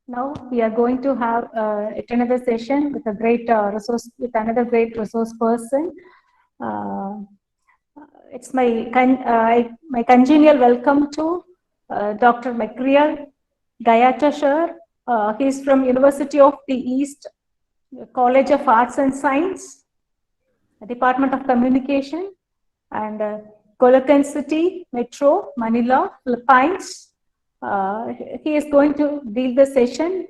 Now we are going to have another session with a great with another great resource person. Uh, it's my congenial welcome to Dr. Macreal Gayatashar. He is from University of the East College of Arts and Science, Department of Communication, and Colocan City, Metro, Manila, Philippines. He is going to lead the session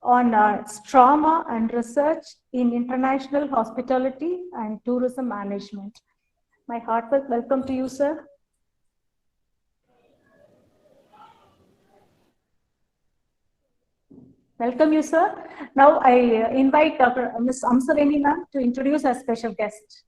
on trauma and research in international hospitality and tourism management. My heartfelt welcome to you, sir. Welcome you, sir. Now I invite Dr. Ms. Amsarini ma'am to introduce our special guest.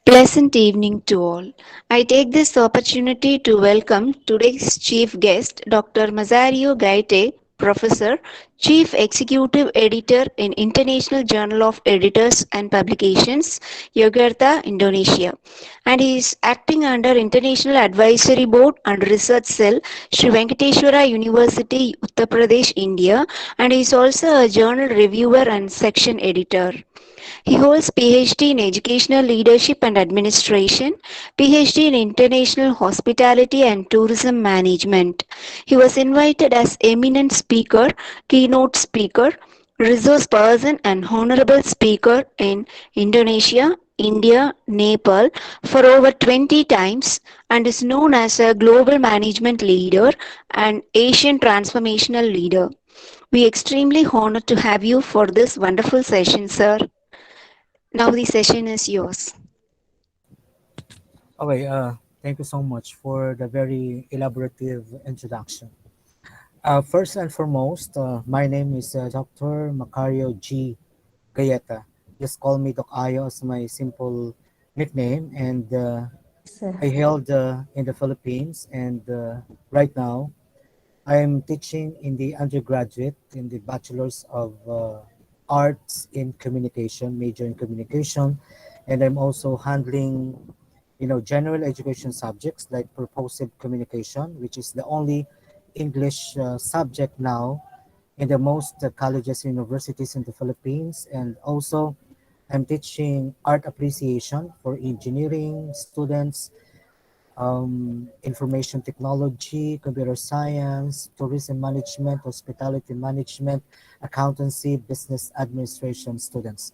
Pleasant evening to all. I take this opportunity to welcome today's chief guest, Dr. Masario Gaite, Professor, Chief Executive Editor in International Journal of Editors and Publications, Yogyakarta, Indonesia. And he is acting under International Advisory Board and Research Cell, Sri Venkateswara University, Uttar Pradesh, India, and he is also a journal reviewer and section editor. He holds PhD in Educational Leadership and Administration, PhD in International Hospitality and Tourism Management. He was invited as eminent speaker, keynote speaker, resource person and honorable speaker in Indonesia, India, Nepal for over 20 times and is known as a global management leader and Asian transformational leader. We are extremely honored to have you for this wonderful session, sir. Now the session is yours. Okay, thank you so much for the very elaborative introduction. First and foremost, my name is Dr. Macario G. Gayeta. Just call me Doc Ayo as my simple nickname, and I Sir. hailed in the Philippines, and right now I am teaching in the undergraduate in the Bachelor's of Arts in Communication, major in communication, and I'm also handling, general education subjects like purposive communication, which is the only English subject now in the most colleges and universities in the Philippines, and also I'm teaching art appreciation for engineering students, information technology, computer science, tourism management, hospitality management, accountancy, business administration students.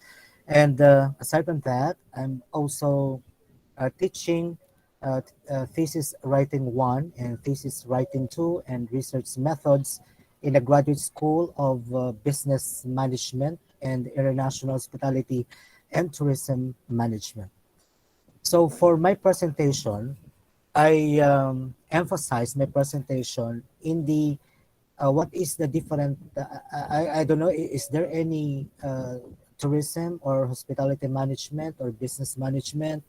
And aside from that, I'm also teaching thesis writing 1 and thesis writing 2 and research methods in the Graduate School of Business Management and International Hospitality and Tourism Management. So for my presentation, I emphasize my presentation in the what is the different, I don't know, is there any tourism or hospitality management or business management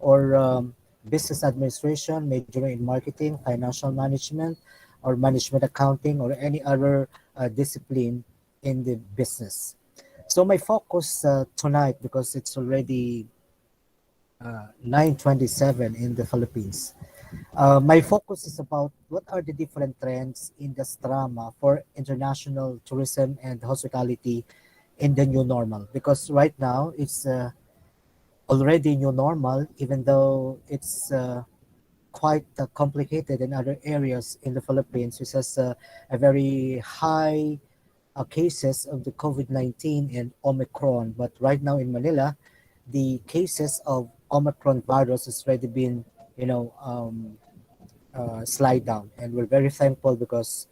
or business administration, majoring in marketing, financial management, or management accounting, or any other discipline in the business. So my focus tonight, because it's already 9:27 in the Philippines. My focus is about what are the different trends in the drama for international tourism and hospitality in the new normal. Because right now it's already new normal, even though it's quite complicated in other areas in the Philippines, which has a very high cases of the COVID-19 and Omicron. But right now in Manila, the cases of Omicron virus has already been, slide down, and we're very thankful because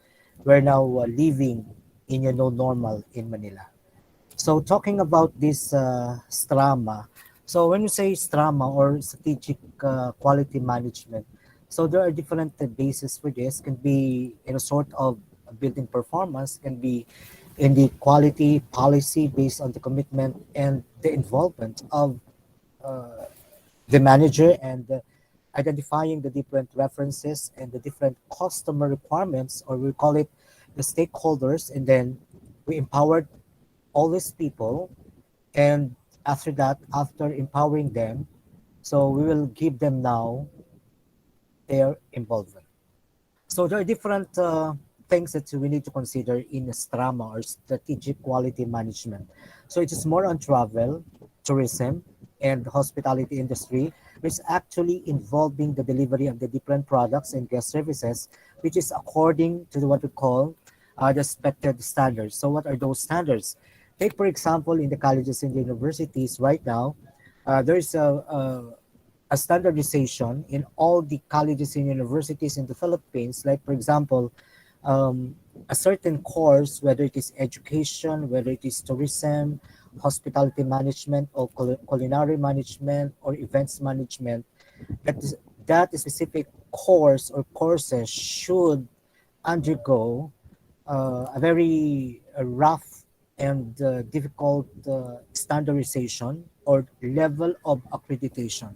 we're now living in a new normal in Manila. So talking about this strama, so when you say strama or strategic quality management, so there are different bases for this. Can be in a sort of building performance, can be in the quality policy based on the commitment and the involvement of the manager, and identifying the different references and the different customer requirements, or we call it the stakeholders, and then we empowered all these people, and after that, after empowering them, so we will give them now their involvement. So there are different things that we need to consider in STRAMA or strategic quality management. So it is more on travel, tourism, and hospitality industry, which is actually involving the delivery of the different products and guest services, which is according to what we call the expected standards. So what are those standards? Take for example in the colleges and the universities right now, there's a standardization in all the colleges and universities in the Philippines. Like, for example, a certain course, whether it is education, whether it is tourism, hospitality management, or culinary management, or events management, that, is, that specific course or courses should undergo a very rough and difficult standardization or level of accreditation.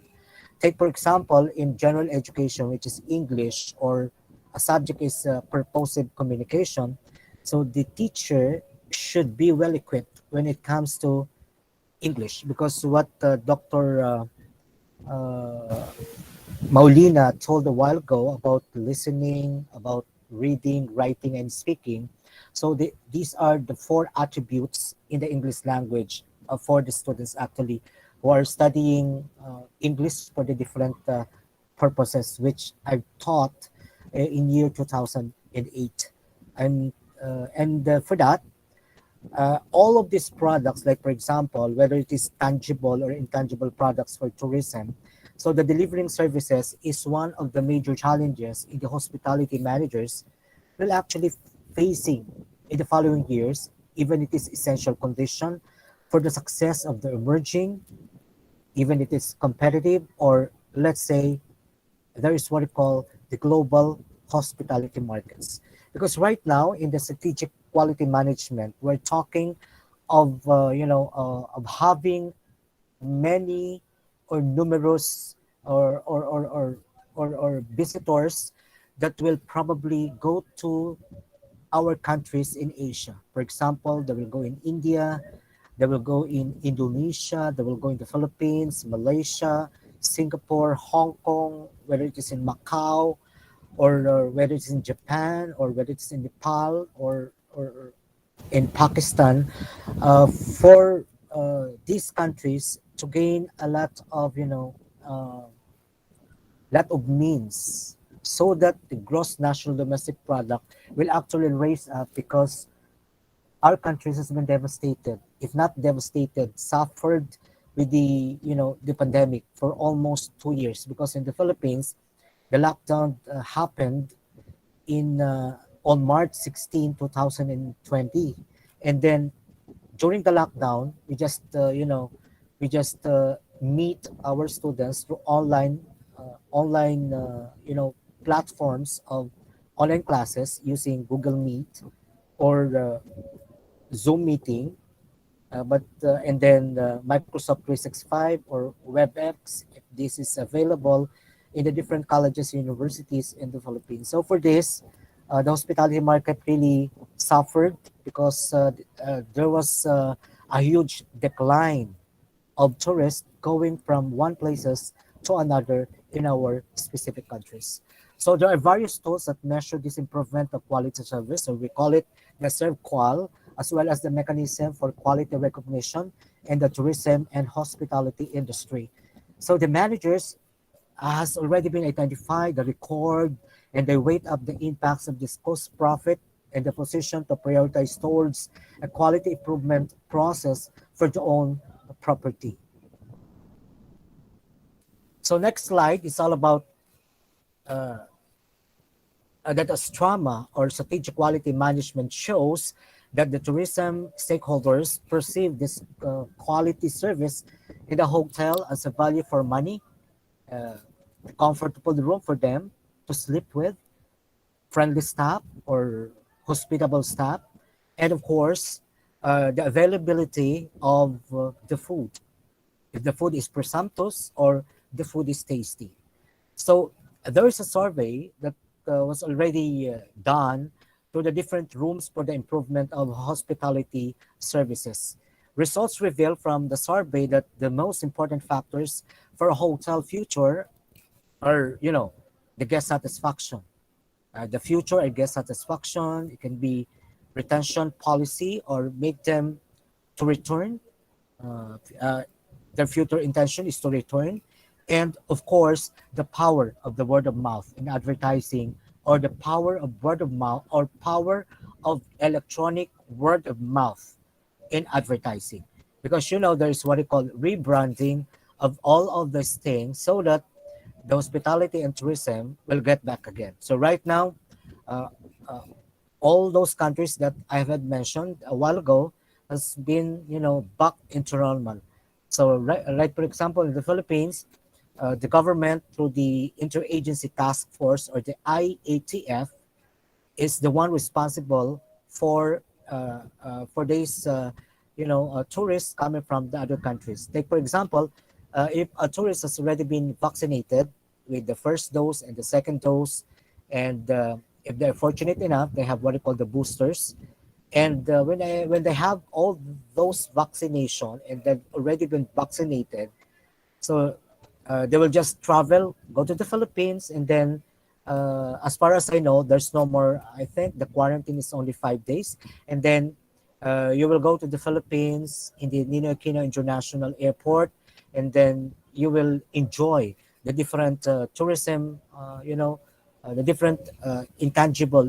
Take, for example, in general education, which is English, or a subject is purposive communication. So the teacher should be well equipped when it comes to English, because what Dr. Uh, Maulina told a while ago about listening, about reading, writing, and speaking. So these are the four attributes in the English language for the students actually who are studying English for the different purposes, which I taught in year 2008. And for that, all of these products, like for example, whether it is tangible or intangible products for tourism, so the delivering services is one of the major challenges in the hospitality managers will actually facing in the following years, even it is essential condition for the success of the emerging, even it is competitive, or let's say there is what we call the global hospitality markets. Because right now in the strategic quality management, we're talking of of having many or numerous or visitors that will probably go to our countries in Asia. For example, they will go in India, they will go in Indonesia, they will go in the Philippines, Malaysia, Singapore, Hong Kong, whether it is in Macau, or whether it's in Japan, or whether it's in Nepal, or in Pakistan, for these countries to gain a lot of means, so that the gross national domestic product will actually raise up, because our countries has been devastated, if not devastated, suffered with the pandemic for almost 2 years, because in the Philippines the lockdown happened in on March 16, 2020, and then during the lockdown we just meet our students through online platforms of online classes using Google Meet or Zoom meeting, but and then Microsoft 365 or WebEx, if this is available in the different colleges and universities in the Philippines. So for this, the hospitality market really suffered, because there was a huge decline of tourists going from one places to another in our specific countries. So there are various tools that measure this improvement of quality service. So we call it the ServQual, as well as the mechanism for quality recognition in the tourism and hospitality industry. So the managers has already been identified, the record, and they weight up the impacts of this cost profit and the position to prioritize towards a quality improvement process for their own property. So next slide is all about that as trauma or strategic quality management shows that the tourism stakeholders perceive this quality service in the hotel as a value for money, uh, a comfortable room for them to sleep with, friendly staff or hospitable staff, and of course, the availability of the food. If the food is presumptuous or the food is tasty. So there is a survey that was already done to the different rooms for the improvement of hospitality services. Results reveal from the survey that the most important factors for a hotel future are, the guest satisfaction, the future and guest satisfaction. It can be retention policy or make them to return. Uh, uh, their future intention is to return. And of course, the power of the word of mouth in advertising, or the power of word of mouth, or power of electronic word of mouth in advertising. Because there's what we call rebranding of all of these things so that the hospitality and tourism will get back again. So right now, uh, uh, all those countries that I had mentioned a while ago has been, back into normal. So right, for example, in the Philippines, the government through the Interagency Task Force, or the IATF, is the one responsible for these tourists coming from the other countries. Take for example, if a tourist has already been vaccinated with the first dose and the second dose, and if they're fortunate enough, they have what they call the boosters. And when they have all those vaccination and they've already been vaccinated, so they will just travel, go to the Philippines, and then, as far as I know, there's no more. I think the quarantine is only 5 days, and then you will go to the Philippines in the Ninoy Aquino International Airport, and then you will enjoy the different tourism. The different intangible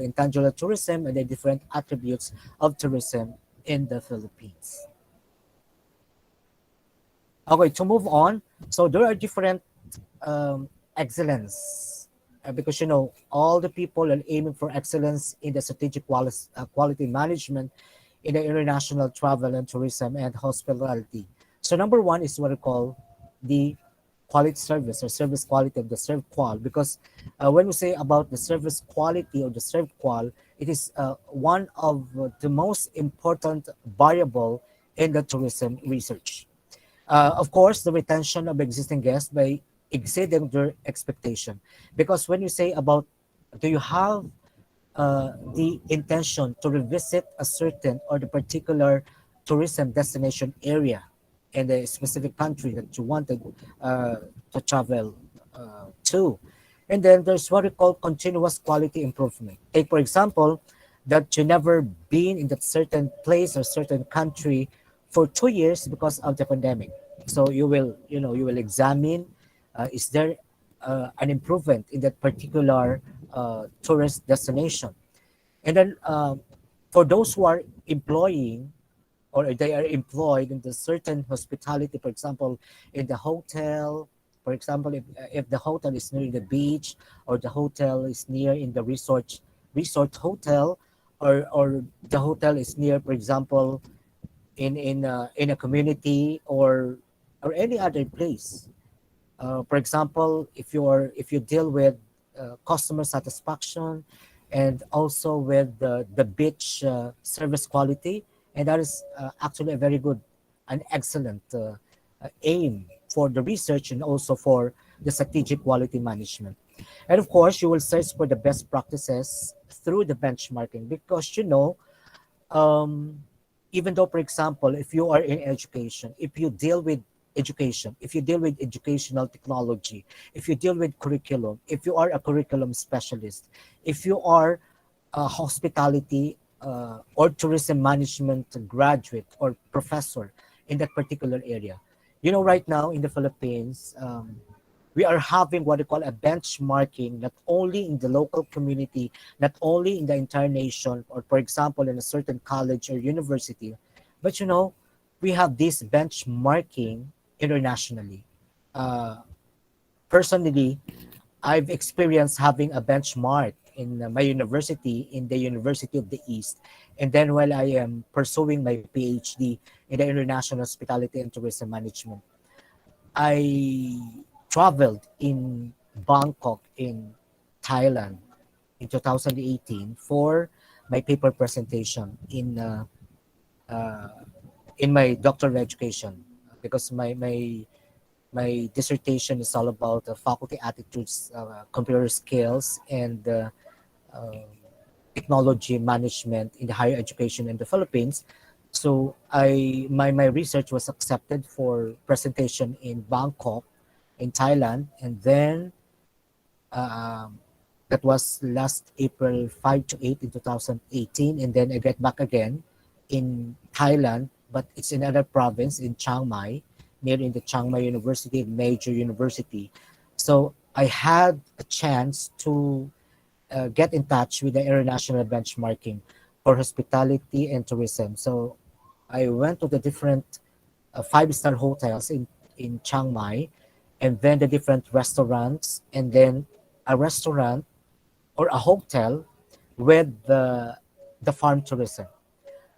tourism, and the different attributes of tourism in the Philippines. Okay, to move on. So there are different excellence, because all the people are aiming for excellence in the strategic quality management in the international travel and tourism and hospitality. So number one is what I call the quality service, or service quality of the serve qual, because when we say about the service quality or the serve qual, it is one of the most important variable in the tourism research. Of course, the retention of existing guests by exceeding their expectation. Because when you say about, do you have the intention to revisit a certain or the particular tourism destination area in a specific country that you wanted to travel to. And then there's what we call continuous quality improvement. Take, for example, that you never been in that certain place or certain country for 2 years because of the pandemic. So you will examine, is there an improvement in that particular tourist destination. And then for those who are employing, or they are employed in the certain hospitality, for example, in the hotel, for example, if the hotel is near the beach, or the hotel is near in the resort hotel, or the hotel is near, for example, in a community, or any other place. For example, if you deal with customer satisfaction, and also with the beach service quality, and that is actually a very good and excellent aim for the research and also for the strategic quality management. And of course, you will search for the best practices through the benchmarking, because um, even though, for example, if you are in education, if you deal with educational technology, if you deal with curriculum, if you are a curriculum specialist, if you are a hospitality or tourism management graduate or professor in that particular area, right now in the Philippines, we are having what we call a benchmarking, not only in the local community, not only in the entire nation, or for example, in a certain college or university, but we have this benchmarking internationally. Uh, Personally, I've experienced having a benchmark in my university, in the University of the East. And then while I am pursuing my PhD in the International Hospitality and Tourism Management, I traveled in Bangkok in Thailand in 2018 for my paper presentation uh, in my doctoral education, because my dissertation is all about faculty attitudes, computer skills, and uh, technology management in the higher education in the Philippines. So my research was accepted for presentation in Bangkok, in Thailand, and then um That was last April 5 to 8 in 2018. And then I get back again in Thailand, but it's in another province in Chiang Mai, near in the Chiang Mai University, major university. So I had a chance to get in touch with the international benchmarking for hospitality and tourism. So I went to the different five-star hotels in Chiang Mai, and then the different restaurants, and then a restaurant or a hotel with the farm tourism.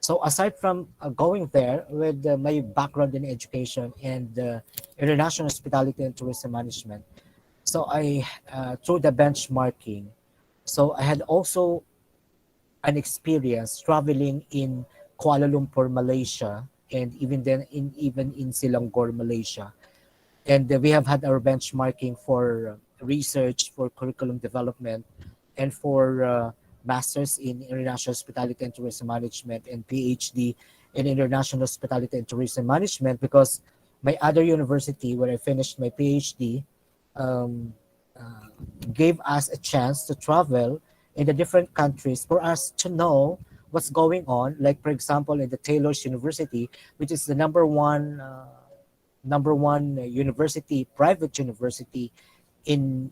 So aside from going there with my background in education and international hospitality and tourism management, so I through the benchmarking, so I had also an experience traveling in Kuala Lumpur, Malaysia, and even in Selangor, Malaysia. And we have had our benchmarking for research, for curriculum development, and for masters in international hospitality and tourism management, and PhD in international hospitality and tourism management, because my other university where I finished my PhD um, uh, gave us a chance to travel in the different countries for us to know what's going on. Like for example, in the Taylor's University, which is the number one university, private university in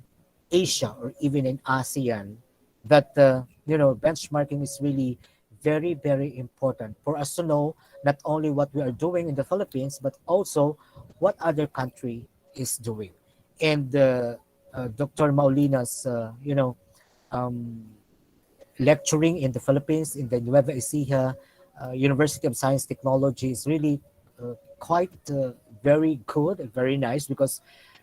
Asia or even in ASEAN, that benchmarking is really very, very important for us to know not only what we are doing in the Philippines, but also what other country is doing. And Dr. Maulina's um, lecturing in the Philippines in the Nueva Ecija University of Science Technology is really quite very good and very nice, because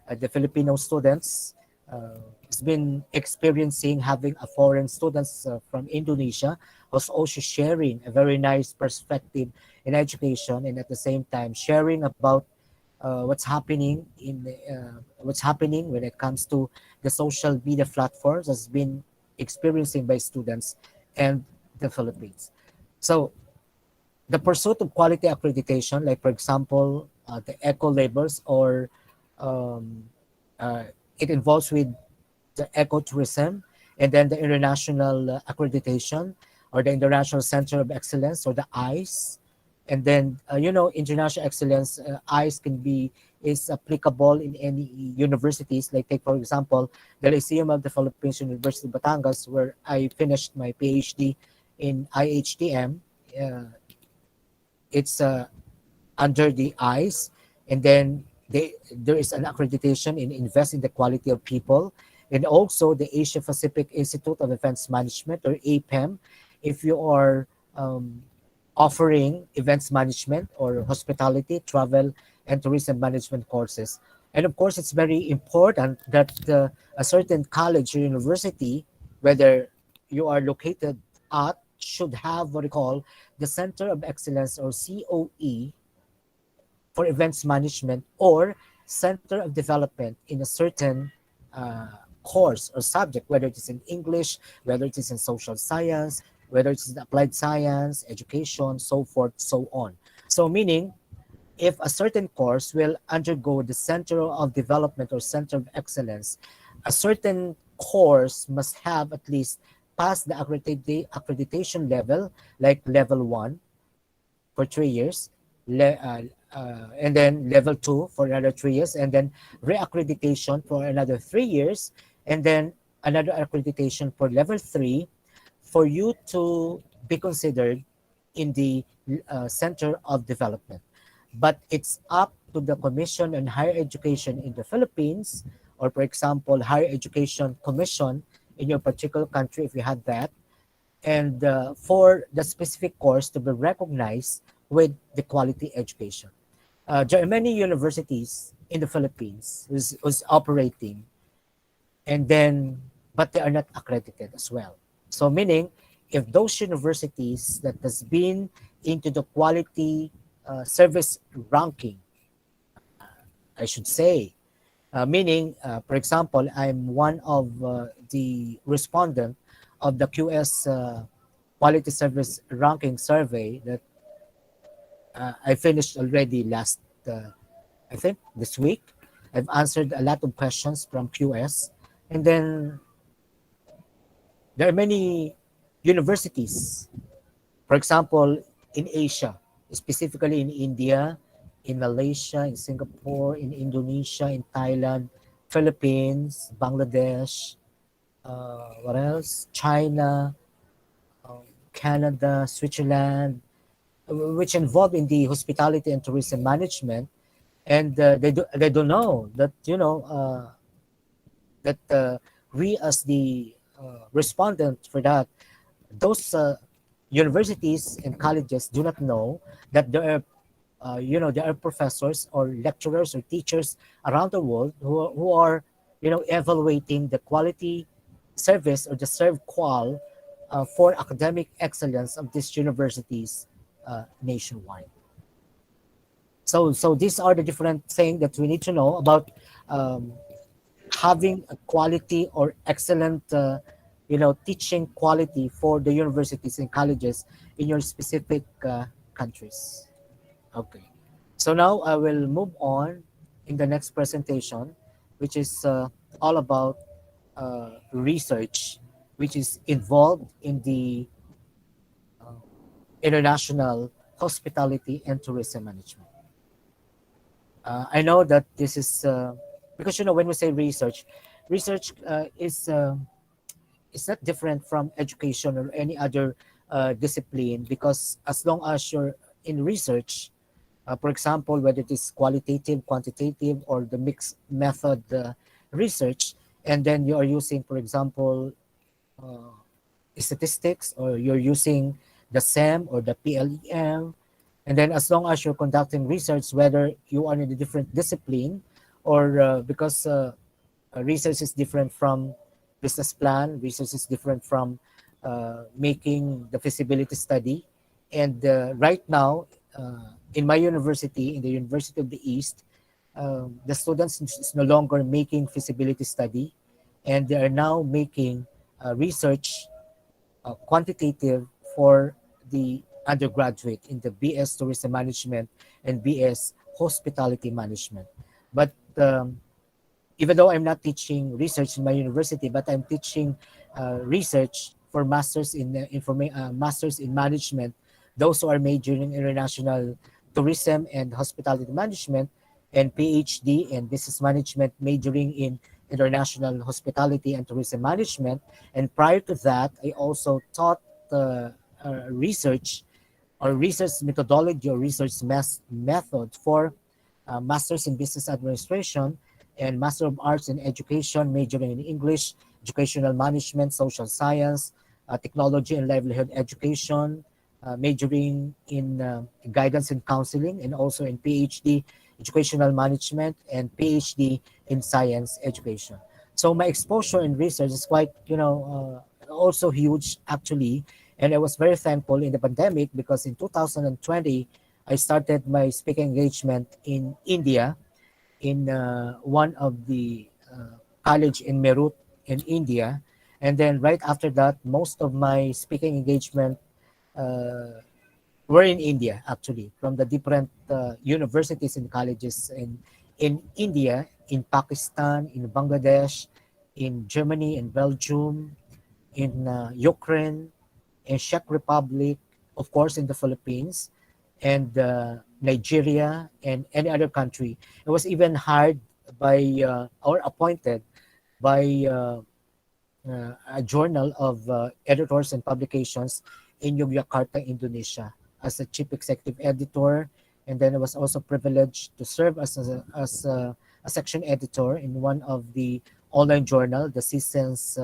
the Filipino students has been experiencing having a foreign students from Indonesia who's also sharing a very nice perspective in education, and at the same time sharing about what's happening when it comes to the social media platforms has been experiencing by students and the Philippines. So the pursuit of quality accreditation, like for example, the eco labels, or um, uh, it involves with the ecotourism, and then the international accreditation, or the International Center of Excellence, or the ICE. And then international excellence, ICE can be is applicable in any universities. Like take for example the Lyceum of the Philippines, University of Batangas, where I finished my PhD in IHTM. It's under the eyes, and then there is an accreditation in invest in the quality of people, and also the Asia Pacific Institute of Events Management, or APEM, if you are um, offering events management or hospitality, travel, and tourism management courses. And of course, it's very important that a certain college or university, whether you are located at, should have what we call the Center of Excellence, or COE, for events management, or Center of Development in a certain uh, course or subject, whether it is in English, whether it is in social science, whether it is in applied science, education, so forth, so on. So meaning, if a certain course will undergo the Center of Development or Center of Excellence, a certain course must have at least passed the accreditation level, like level 1 for 3 years, and then level 2 for another 3 years, and then reaccreditation for another 3 years, and then another accreditation for level 3 for you to be considered in the Center of Development. But it's up to the Commission on Higher Education in the Philippines, or for example, Higher Education Commission in your particular country, if you had that, and for the specific course to be recognized with the quality education. There are many universities in the Philippines who's operating, and then but they are not accredited as well. So meaning, if those universities that has been into the quality service ranking, I should say, meaning, for example, I'm one of the respondent of the QS quality service ranking survey that I finished already last, I think this week. I've answered a lot of questions from QS, and then there are many universities, for example, in Asia, specifically in India, in Malaysia, in Singapore, in Indonesia, in Thailand, Philippines, Bangladesh, what else? China, Canada, Switzerland, which involved in the hospitality and tourism management, and they don't know that that we as the respondent for that, those universities and colleges do not know that there are there are professors or lecturers or teachers around the world who are evaluating the quality service or the serve qual for academic excellence of these universities nationwide. So these are the different things that we need to know about um, having a quality or excellent teaching quality for the universities and colleges in your specific countries. Okay, so now I will move on in the next presentation, which is all about research which is involved in the international hospitality and tourism management. I know that this is because when we say research, research is not different from education or any other discipline, because as long as you're in research, for example, whether it is qualitative, quantitative, or the mixed method research, and then you are using, for example, uh, statistics, or you're using the SEM or the PLEM, and then as long as you're conducting research, whether you are in a different discipline or because research is different from business plan, research is different from making the feasibility study. And right now, in my university, in the University of the East, the students is no longer making feasibility study, and they are now making research quantitative for the undergraduate in the BS Tourism Management and BS Hospitality Management. But even though I'm not teaching research in my university, but I'm teaching research for masters in management, those who are majoring in international tourism and hospitality management, and PhD in business management, majoring in international hospitality and tourism management. And prior to that, I also taught research or research methodology or research method for Masters in Business Administration and Master of Arts in Education, majoring in English, Educational Management, Social Science, Technology and Livelihood Education, majoring in Guidance and Counseling, and also in PhD, Educational Management, and PhD in Science Education. So my exposure in research is quite, also huge actually. And I was very thankful in the pandemic because in 2020, I started my speaking engagement in India in one of the college in Meerut in India. And then right after that, most of my speaking engagement uh, were in India, actually, from the different universities and colleges in India, in Pakistan, in Bangladesh, in Germany, in Belgium, in Ukraine, in Czech Republic, of course, in the Philippines, and Nigeria, and any other country. It was even hired by or appointed by a journal of editors and publications in Yogyakarta, Indonesia, as a chief executive editor. And then I was also privileged to serve as a section editor in one of the online journal, the Seasons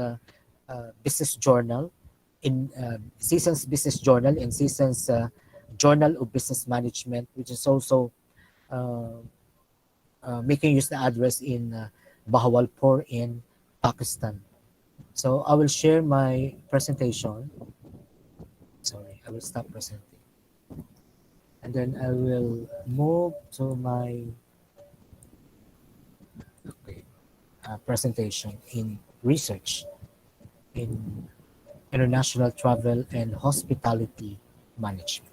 Business Journal, in Seasons Business Journal and Seasons Journal of Business Management, which is also uh, making use the address in Bahawalpur in Pakistan. So I will share my presentation. Sorry, I will stop presenting. And then I will move to my okay, presentation in research in international travel and hospitality management.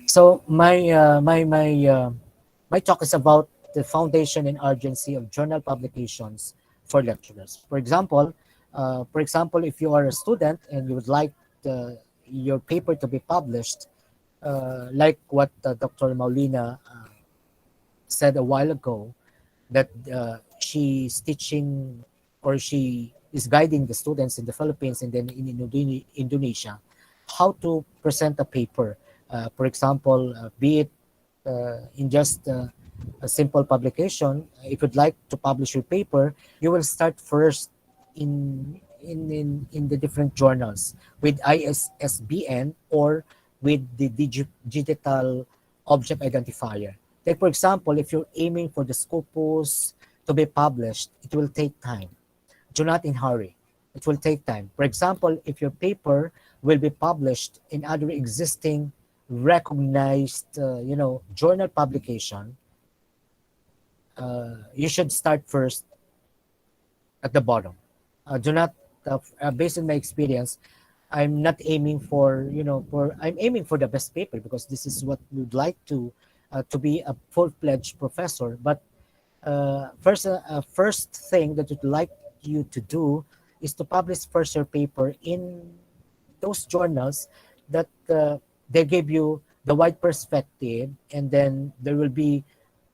So my talk is about the foundation and urgency of journal publications for lecturers. For example, For example, if you are a student and you would like your paper to be published, like what Dr. Maulina said a while ago, that she's teaching or she is guiding the students in the Philippines and then in Indonesia how to present a paper. For example, be it in just a simple publication. If you'd like to publish your paper, you will start first in the different journals with ISSBN or with the digital object identifier. Like for example, if you're aiming for the Scopus to be published, it will take time. Do not in hurry. It will take time. For example, if your paper will be published in other existing recognized, journal publication, you should start first at the bottom. Do not, based on my experience, I'm not aiming for, I'm aiming for the best paper because this is what we'd like to be a full-fledged professor. But first thing that we'd like you to do is to publish first your paper in those journals that they give you the wide perspective, and then there will be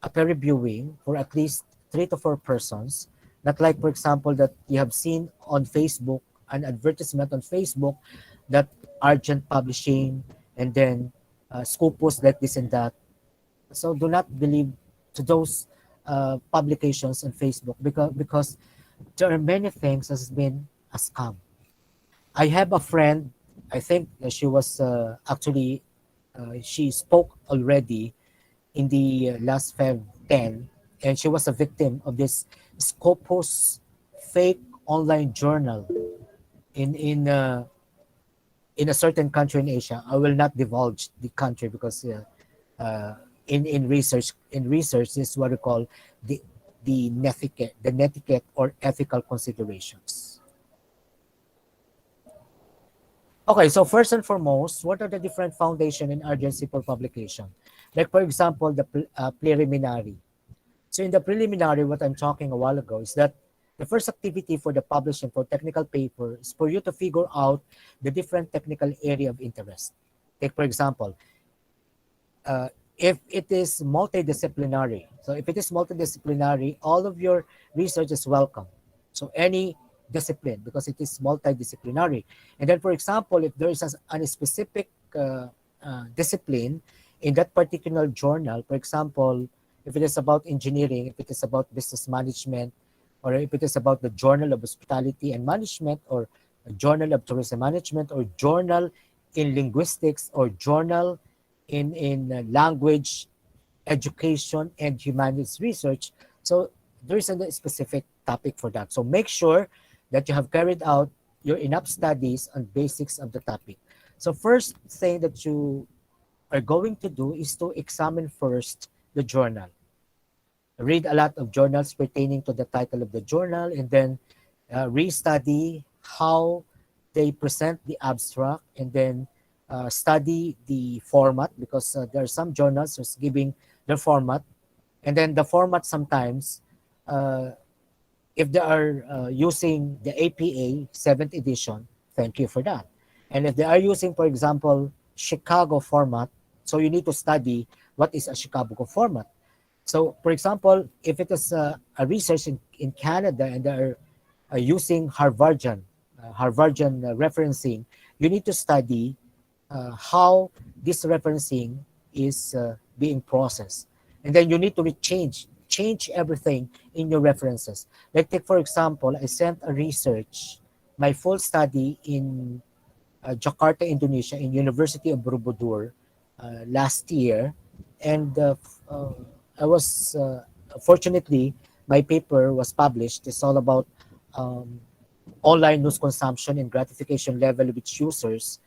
a peer reviewing for at least 3 to 4 persons. Not like, for example, that you have seen on Facebook, an advertisement on Facebook that Argent Publishing and then Scopus like this and that. So do not believe to those publications on Facebook because there are many things that has been a scam. I have a friend. I think she was actually she spoke already in the last Feb 10, and she was a victim of this Scopus fake online journal in in a certain country in Asia. I will not divulge the country because in research this is what we call the netiquette or ethical considerations. Okay, so first and foremost, what are the different foundation and urgency for publication? Like for example, the preliminary. So in the preliminary, what I'm talking a while ago is that the first activity for the publishing for technical paper is for you to figure out the different technical area of interest. Take for example, uh, if it is multidisciplinary. So if it is multidisciplinary, all of your research is welcome. So any discipline because it is multidisciplinary. And then, for example, if there is a specific discipline in that particular journal, for example, if it is about engineering, if it is about business management, or if it is about the Journal of Hospitality and Management, or a Journal of Tourism Management, or Journal in Linguistics, or Journal in language education and humanities research. So there is a specific topic for that. So make sure that you have carried out your enough studies on basics of the topic. So first thing that you are going to do is to examine first the journal. Read a lot of journals pertaining to the title of the journal, and then restudy how they present the abstract, and then study the format because there are some journals who's giving their format, and then the format sometimes, uh, if they are using the APA 7th edition, thank you for that. And if they are using, for example, Chicago format, so you need to study what is a Chicago format. So, for example, if it is a research in Canada and they're using Harvardian referencing, you need to study how this referencing is being processed. And then you need to change everything in your references. Like take, for example, I sent a research, my full study in Jakarta, Indonesia, in University of Borobudur last year. And uh, I was, fortunately, my paper was published. It's all about um, online news consumption and gratification level of its users.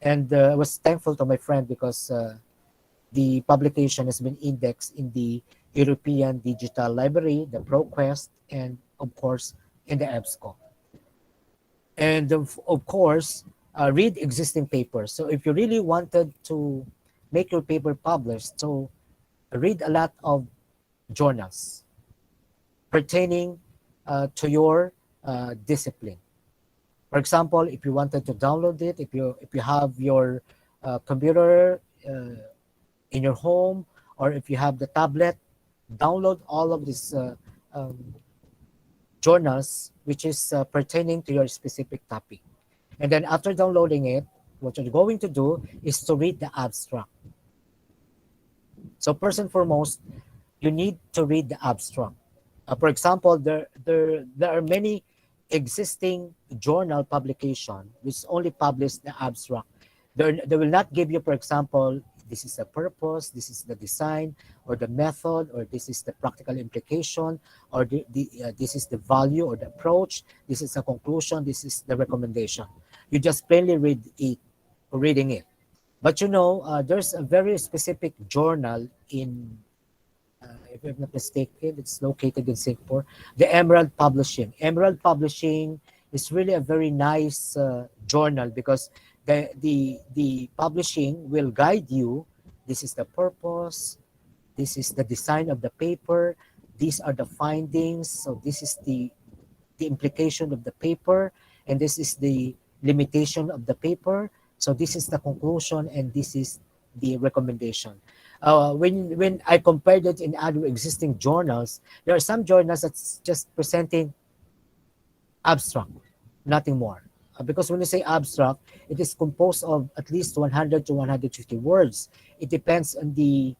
And I was thankful to my friend because the publication has been indexed in the European Digital Library, the ProQuest, and of course in the EBSCO. And of course, read existing papers. So if you really wanted to make your paper published, so read a lot of journals pertaining to your discipline. For example, if you wanted to download it, if you have your computer in your home, or if you have the tablet, download all of these um, journals which is pertaining to your specific topic. And then after downloading it, what you're going to do is to read the abstract. So first and foremost, you need to read the abstract. For example, there are many existing journal publication which only publish the abstract. They will not give you, for example, this is the purpose, this is the design, or the method, or this is the practical implication, or this is the value or the approach, this is the conclusion, this is the recommendation. You just plainly reading it. But there's a very specific journal in if I'm not mistaken, it's located in Singapore. The Emerald Publishing. Emerald Publishing is really a very nice journal because the publishing will guide you. This is the purpose. This is the design of the paper. These are the findings. So this is the implication of the paper, and this is the limitation of the paper. So this is the conclusion, and this is the recommendation. When I compared it in other existing journals, there are some journals that's just presenting abstract, nothing more. Because when you say abstract, it is composed of at least 100 to 150 words. It depends on the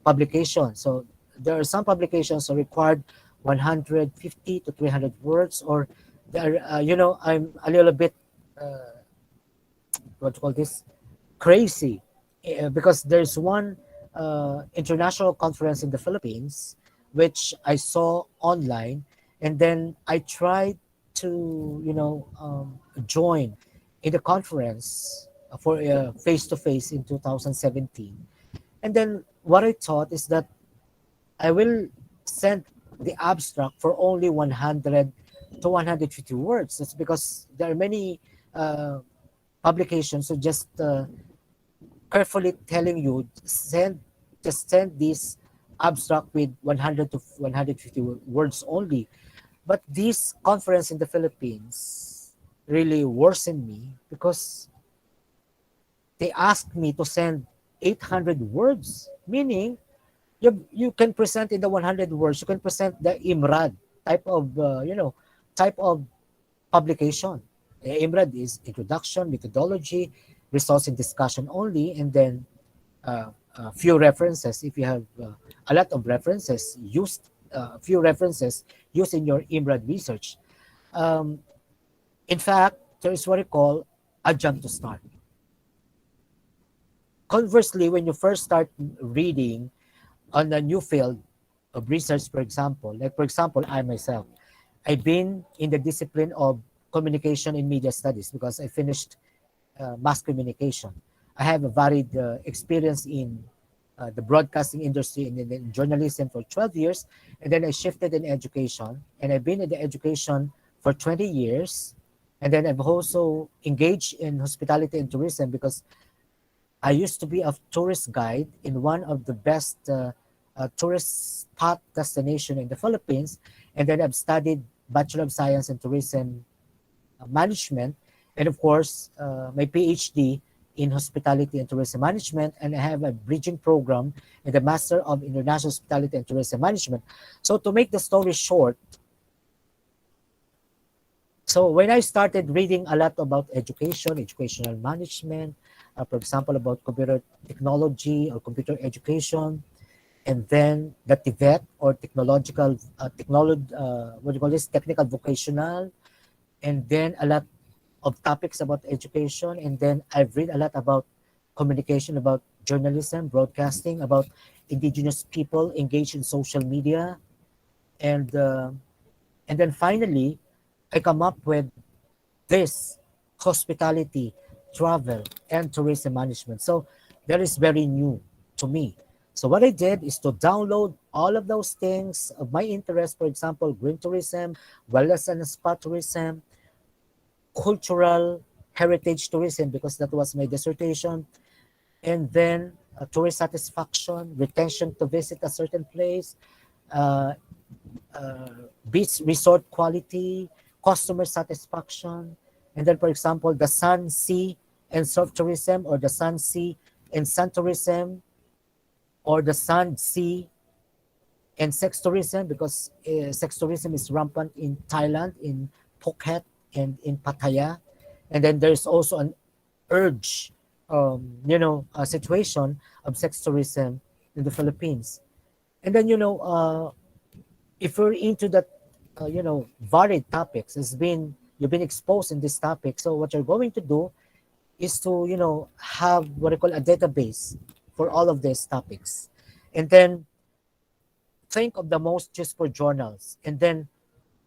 publication. So there are some publications that required 150 to 300 words, or there, I'm a little bit what you call this crazy because there's one international conference in the Philippines which I saw online, and then I tried to join in the conference for face to face in 2017. And then what I thought is that I will send the abstract for only 100 to 150 words. That's because there are many publications who just carefully telling you just send this abstract with 100 to 150 words only. But this conference in the Philippines really worsened me because they asked me to send 800 words, meaning you can present in the 100 words, you can present the IMRAD type of type of publication. IMRAD is introduction, methodology, results in discussion only, and then a few references. If you have a lot of references, a few references used in your IMRAD research. Um, in fact, there is what I call a jump to start. Conversely, when you first start reading on a new field of research, for example, like for example, I myself, I've been in the discipline of communication and media studies because I finished mass communication. I have a varied experience in the broadcasting industry and in journalism for 12 years, and then I shifted in education, and I've been in the education for 20 years, and then I've also engaged in hospitality and tourism because I used to be a tourist guide in one of the best tourist spot destination in the Philippines, and then I've studied Bachelor of Science in Tourism Management, and of course, my PhD in Hospitality and Tourism Management, and I have a bridging program in the Master of International Hospitality and Tourism Management. So to make the story short, so when I started reading a lot about education, educational management, for example, about computer technology or computer education, and then the TVET or what do you call this, technical vocational, and then a lot of topics about education, and then I've read a lot about communication, about journalism, broadcasting, about indigenous people engaged in social media, and then finally I come up with this hospitality, travel, and tourism management. So that is very new to me. So what I did is to download all of those things of my interest, for example, green tourism, wellness and spa tourism, cultural heritage tourism, because that was my dissertation, and then tourist satisfaction, retention to visit a certain place, uh, beach resort quality, customer satisfaction, And then, for example, the sun, sea, and surf tourism, or the sun, sea, and sun tourism, or the sun, sea, and sex tourism, because sex tourism is rampant in Thailand, in Phuket, and in Pattaya. And then there's also an urge, a situation of sex tourism in the Philippines. And then, if you're into that, varied topics, you've been exposed in this topic. So what you're going to do is to, have what I call a database for all of these topics. And then think of the most useful journals, and then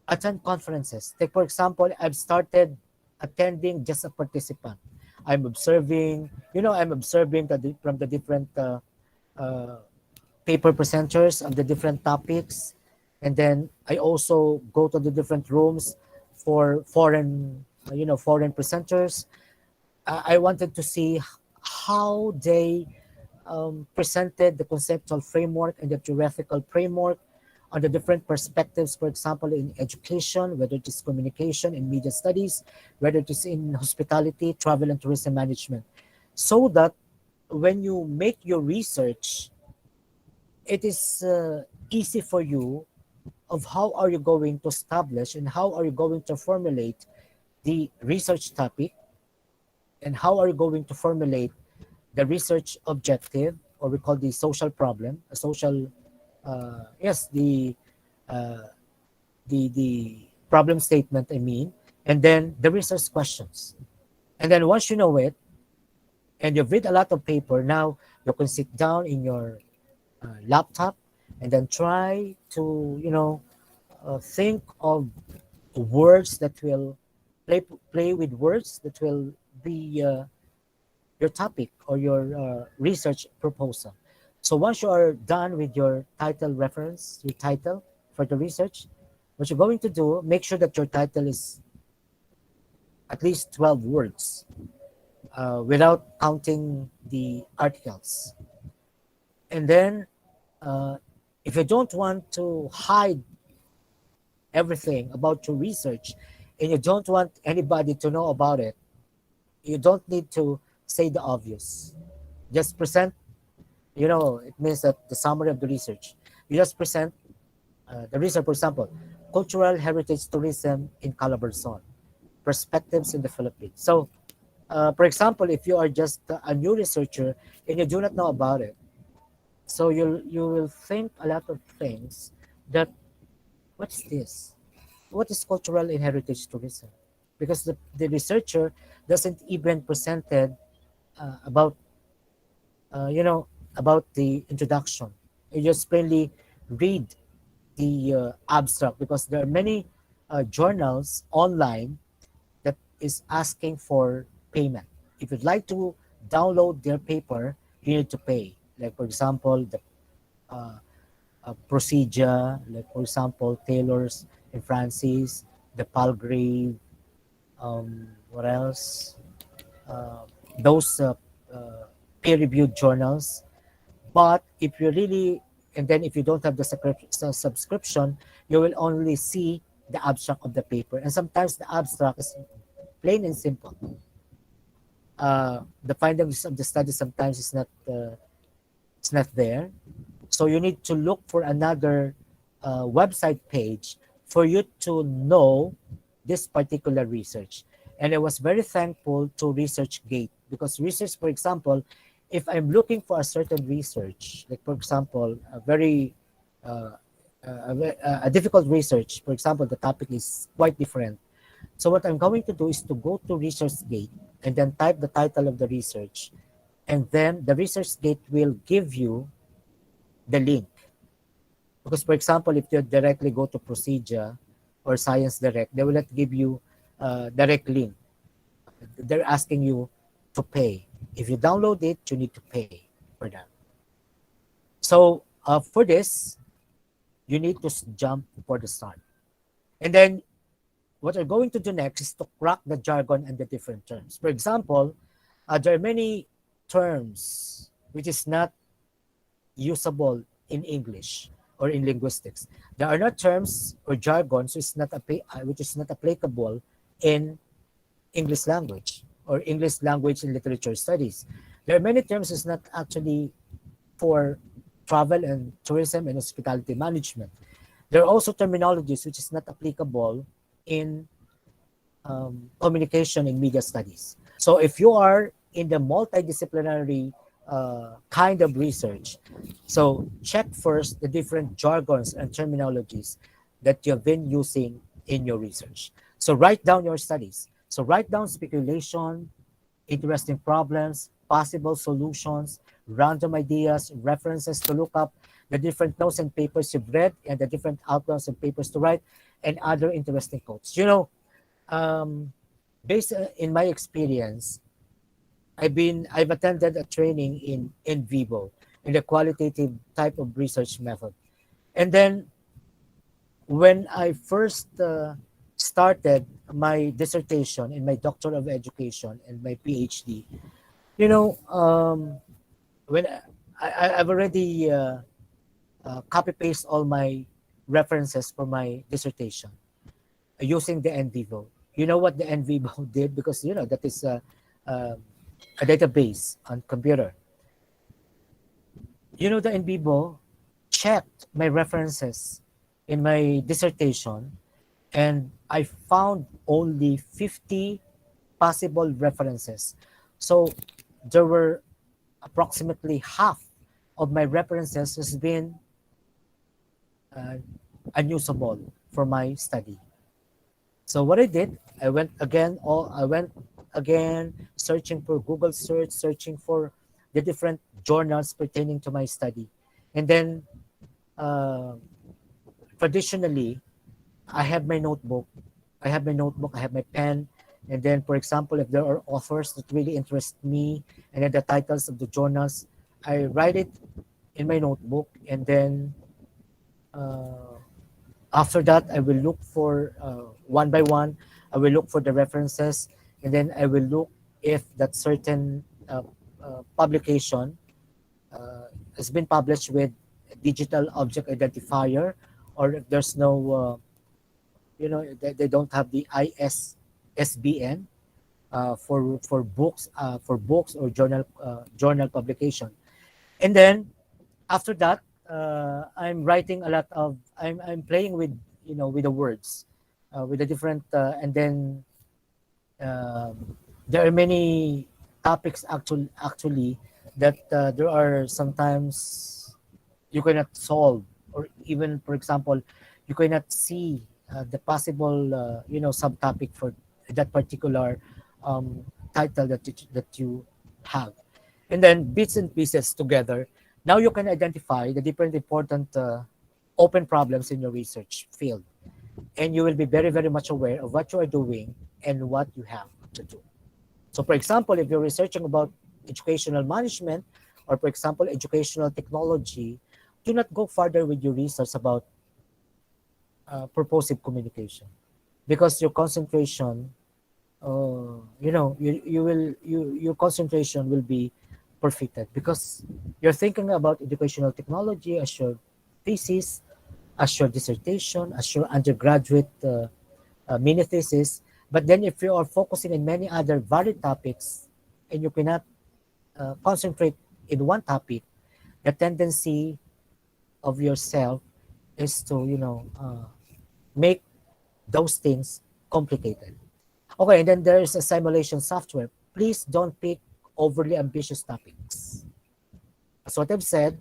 attend conferences. Take, for example, I've started attending just a participant. I'm observing from the different uh, paper presenters on the different topics. And then I also go to the different rooms for foreign presenters. I wanted to see how they presented the conceptual framework and the theoretical framework on the different perspectives, for example, in education, whether it is communication and media studies, whether it is in hospitality, travel and tourism management. So that when you make your research, it is easy for you of how are you going to establish and how are you going to formulate the research topic, and how are you going to formulate the research objective, or we call the social problem, a social, yes, uh, the problem statement, I mean, and then the research questions. And then once you know it, and you've read a lot of paper, now you can sit down in your laptop and then try to, think of words that will play with words that will be your topic or your research proposal. So once you are done with your title reference, your title for the research, what you're going to do, make sure that your title is at least 12 words without counting the articles. And then if you don't want to hide everything about your research and you don't want anybody to know about it, you don't need to say the obvious. Just present, it means that the summary of the research. You just present the research, for example, cultural heritage tourism in Calabarzon, perspectives in the Philippines. So, for example, if you are just a new researcher and you do not know about it, so you will think a lot of things that what is this? What is cultural and heritage tourism? Because the researcher doesn't even presented about uh, you know about the introduction. You just plainly read the abstract, because there are many journals online that is asking for payment. If you'd like to download their paper, you need to pay. Like, for example, the uh, procedure, like for example, Taylor's and Francis, the Palgrave, what else? Uh, those peer-reviewed journals. But if you really, and then if you don't have the subscription, you will only see the abstract of the paper. And sometimes the abstract is plain and simple. The findings of the study sometimes it's not there. So you need to look for another website page for you to know this particular research. And I was very thankful to ResearchGate, because research, for example, if I'm looking for a certain research, like for example, uh, a difficult research, for example, the topic is quite different. So what I'm going to do is to go to ResearchGate and then type the title of the research, and then the ResearchGate will give you the link. Because, for example, if you directly go to Procedure or Science Direct, they will not give you direct link. They're asking you to pay. If you download it, you need to pay for that. So for this, you need to jump for the start. And then what you're going to do next is to crack the jargon and the different terms. For example, there are many terms which is not usable in English or in linguistics. There are not terms or jargon which is not applicable in English language or English language and literature studies. There are many terms that's not actually for travel and tourism and hospitality management. There are also terminologies which is not applicable in communication and media studies. So if you are in the multidisciplinary kind of research, so check first the different jargons and terminologies that you've been using in your research. So write down your studies. So write down speculation, interesting problems, possible solutions, random ideas, references to look up, the different notes and papers you've read, and the different outlines and papers to write, and other interesting quotes. Um, based in my experience, I've attended a training in vivo in the qualitative type of research method, and then when I first started my dissertation in my Doctor of Education and my PhD, you know, when I've already copy paste all my references for my dissertation using the NVivo. You know what the NVivo did? Because that is a database on computer. The NVivo checked my references in my dissertation, and I found only 50 possible references. So there were approximately half of my references has been uh, unusable for my study. So what I did, I went again searching for Google search, searching for the different journals pertaining to my study. And then uh, traditionally, I have my notebook. I have my pen. And then, for example, if there are authors that really interest me, and then the titles of the journals, I write it in my notebook. And then uh, after that, I will look for one by one. I will look for the references, and then I will look if that certain publication has been published with digital object identifier, or if there's no, they don't have the ISBN for books or journal publication. And then after that, I'm writing a lot of I'm playing with with the words, with the different and then there are many topics actually that there are sometimes you cannot solve, or even for example you cannot see the possible subtopic for that particular um, title that you have, and then bits and pieces together. Now you can identify the different important open problems in your research field, and you will be very, very much aware of what you are doing and what you have to do. So, for example, if you're researching about educational management, or for example, educational technology, do not go further with your research about purposive communication, because your concentration, your concentration will be perfected, because you're thinking about educational technology as your thesis, as your dissertation, as your undergraduate mini thesis. But then if you are focusing on many other varied topics and you cannot concentrate in one topic, the tendency of yourself is to, make those things complicated. Okay, and then there is a simulation software. Please don't pick overly ambitious topics. As what I've said,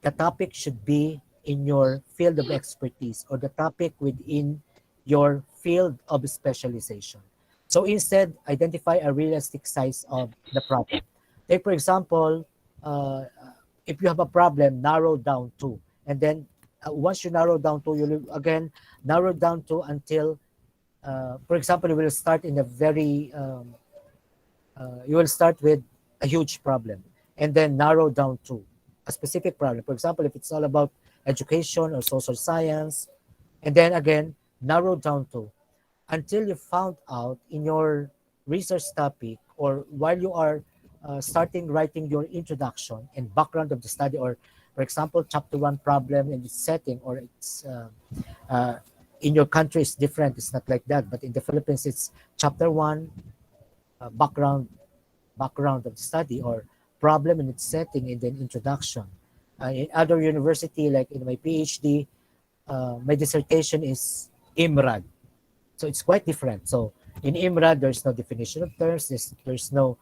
the topic should be in your field of expertise, or the topic within your field of specialization. So instead, identify a realistic size of the problem. Take, for example, uh, if you have a problem, narrow down to. And then once you narrow down to, you'll again narrow down to until, for example, you will start with a huge problem, and then narrow down to a specific problem. For example, if it's all about education or social science, and then again narrow down to, until you found out in your research topic, or while you are starting writing your introduction and background of the study, or for example chapter 1 problem and its setting, or it's uh, in your country is different, it's not like that, but in the Philippines it's chapter 1 background of study or problem in its setting, and then introduction. In other university, like in my PhD, my dissertation is IMRAD. So it's quite different. So in IMRAD, there's no definition of terms. There's no,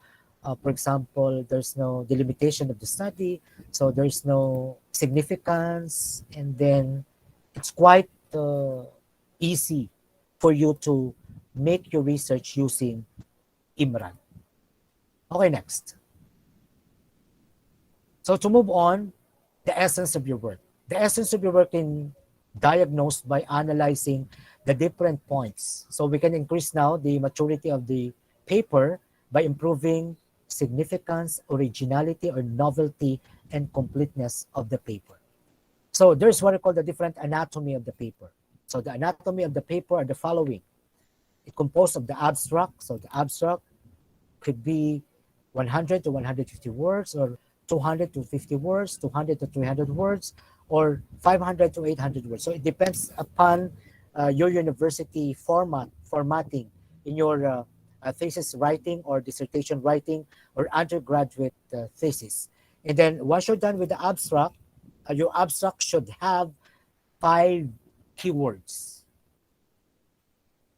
for example, there's no delimitation of the study. So there's no significance. And then it's quite easy for you to make your research using IMRAD. Okay, next. So to move on, the essence of your work. The essence of your work in diagnosed by analyzing the different points. So we can increase now the maturity of the paper by improving significance, originality, or novelty and completeness of the paper. So there's what I call the different anatomy of the paper. So the anatomy of the paper are the following. It composed of the abstract. So the abstract could be 100 to 150 words, or 200 to 50 words, 200 to 300 words, or 500 to 800 words. So it depends upon your university formatting in your thesis writing or dissertation writing or undergraduate thesis. And then once you're done with the abstract, your abstract should have 5 keywords.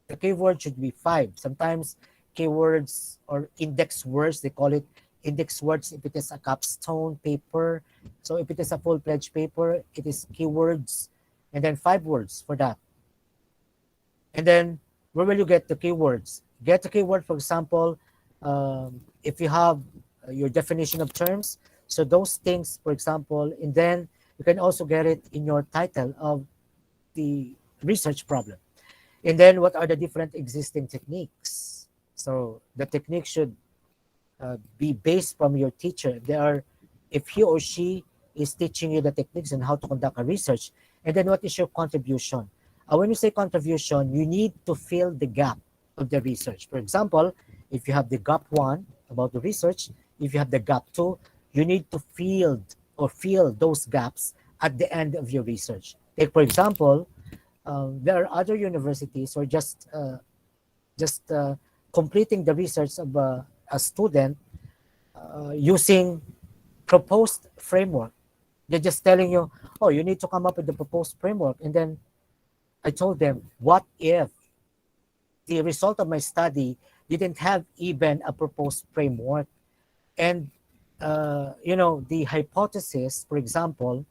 The keyword should be 5. Sometimes keywords or index words, they call it index words if it is a capstone paper. So if it is a full-fledged paper, it is keywords and then 5 words for that. And then where will you get the keywords? Get the keyword, for example, if you have your definition of terms. So those things, for example, and then you can also get it in your title of the research problem. And then what are the different existing techniques? So the technique should be based from your teacher. If he or she is teaching you the techniques and how to conduct a research, and then what is your contribution? When you say contribution, you need to fill the gap of the research. For example, if you have the gap 1 about the research, if you have the gap 2, you need to fill those gaps at the end of your research. Like, for example, there are other universities or just completing the research of a student using proposed framework. They're just telling you, oh, you need to come up with the proposed framework. And then I told them, what if the result of my study didn't have even a proposed framework? And, the hypothesis, for example,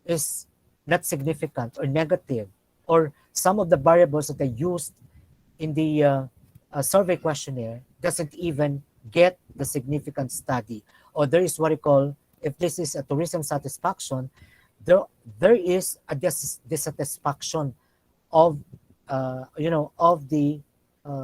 is not significant or negative, or some of the variables that I used in the survey questionnaire doesn't even get the significant study, or there is what I call, if this is a tourism satisfaction, there is a dissatisfaction of the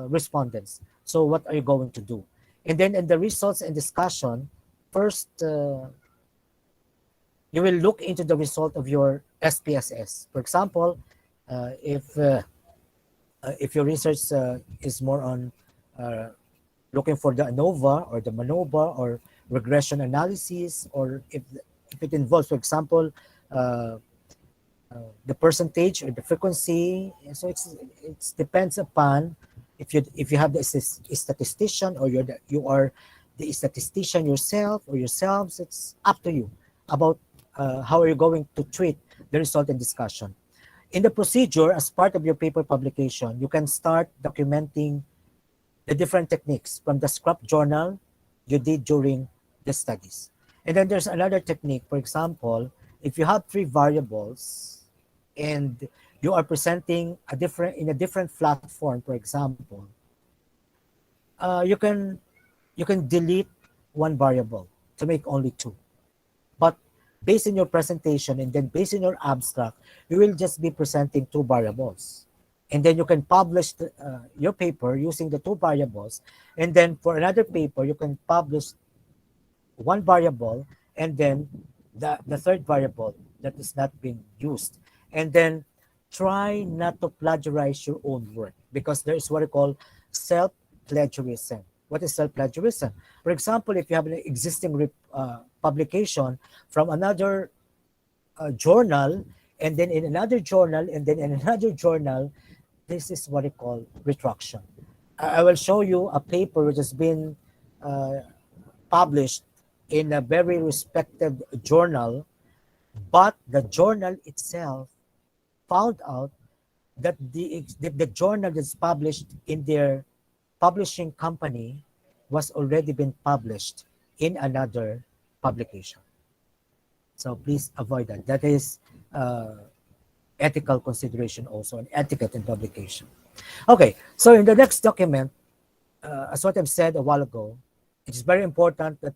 respondents. So what are you going to do? And then in the results and discussion, first you will look into the result of your SPSS. For example, if your research is more on looking for the ANOVA or the MANOVA or regression analysis, or if it involves, for example, the percentage or the frequency. So it depends upon if you have the statistician, or you are the statistician yourself or yourselves. It's up to you about how are you going to treat the result and discussion. In the procedure, as part of your paper publication, you can start documenting the different techniques from the scrap journal you did during the studies. And then there's another technique. For example, if you have 3 variables and you are presenting in a different platform, for example, you can delete 1 variable to make only 2. But based on your presentation and then based on your abstract, you will just be presenting 2 variables. And then you can publish your paper using the 2 variables. And then for another paper, you can publish 1 variable and then the 3rd variable that is not being used. And then try not to plagiarize your own work, because there is what I call self-plagiarism. What is self-plagiarism? For example, if you have an existing publication from another journal, and then in another journal, and then in another journal, this is what I call retraction. I will show you a paper which has been uh, published in a very respected journal, but the journal itself found out that the journal that's published in their publishing company was already been published in another publication. So please avoid that. That is ethical consideration also, and etiquette in publication. Okay, so in the next document, as what I've said a while ago, it is very important that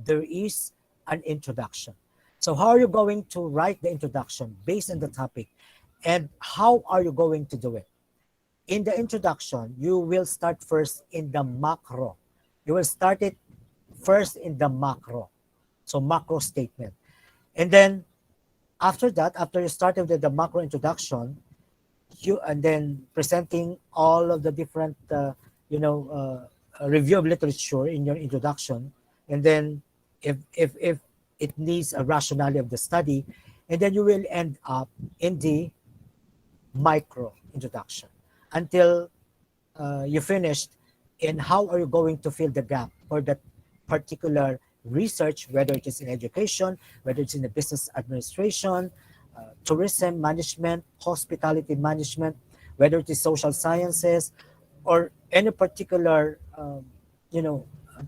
there is an introduction. So how are you going to write the introduction based on the topic, and how are you going to do it? In the introduction, you will start first in the macro. You will start it first in the macro. So macro statement. And then after that, after you started with the macro introduction, you and then presenting all of the different review of literature in your introduction, and then if it needs a rationale of the study, and then you will end up in the micro introduction until you finished in how are you going to fill the gap for that particular research, whether it is in education, whether it's in the business administration, tourism management, hospitality management, whether it is social sciences, or any particular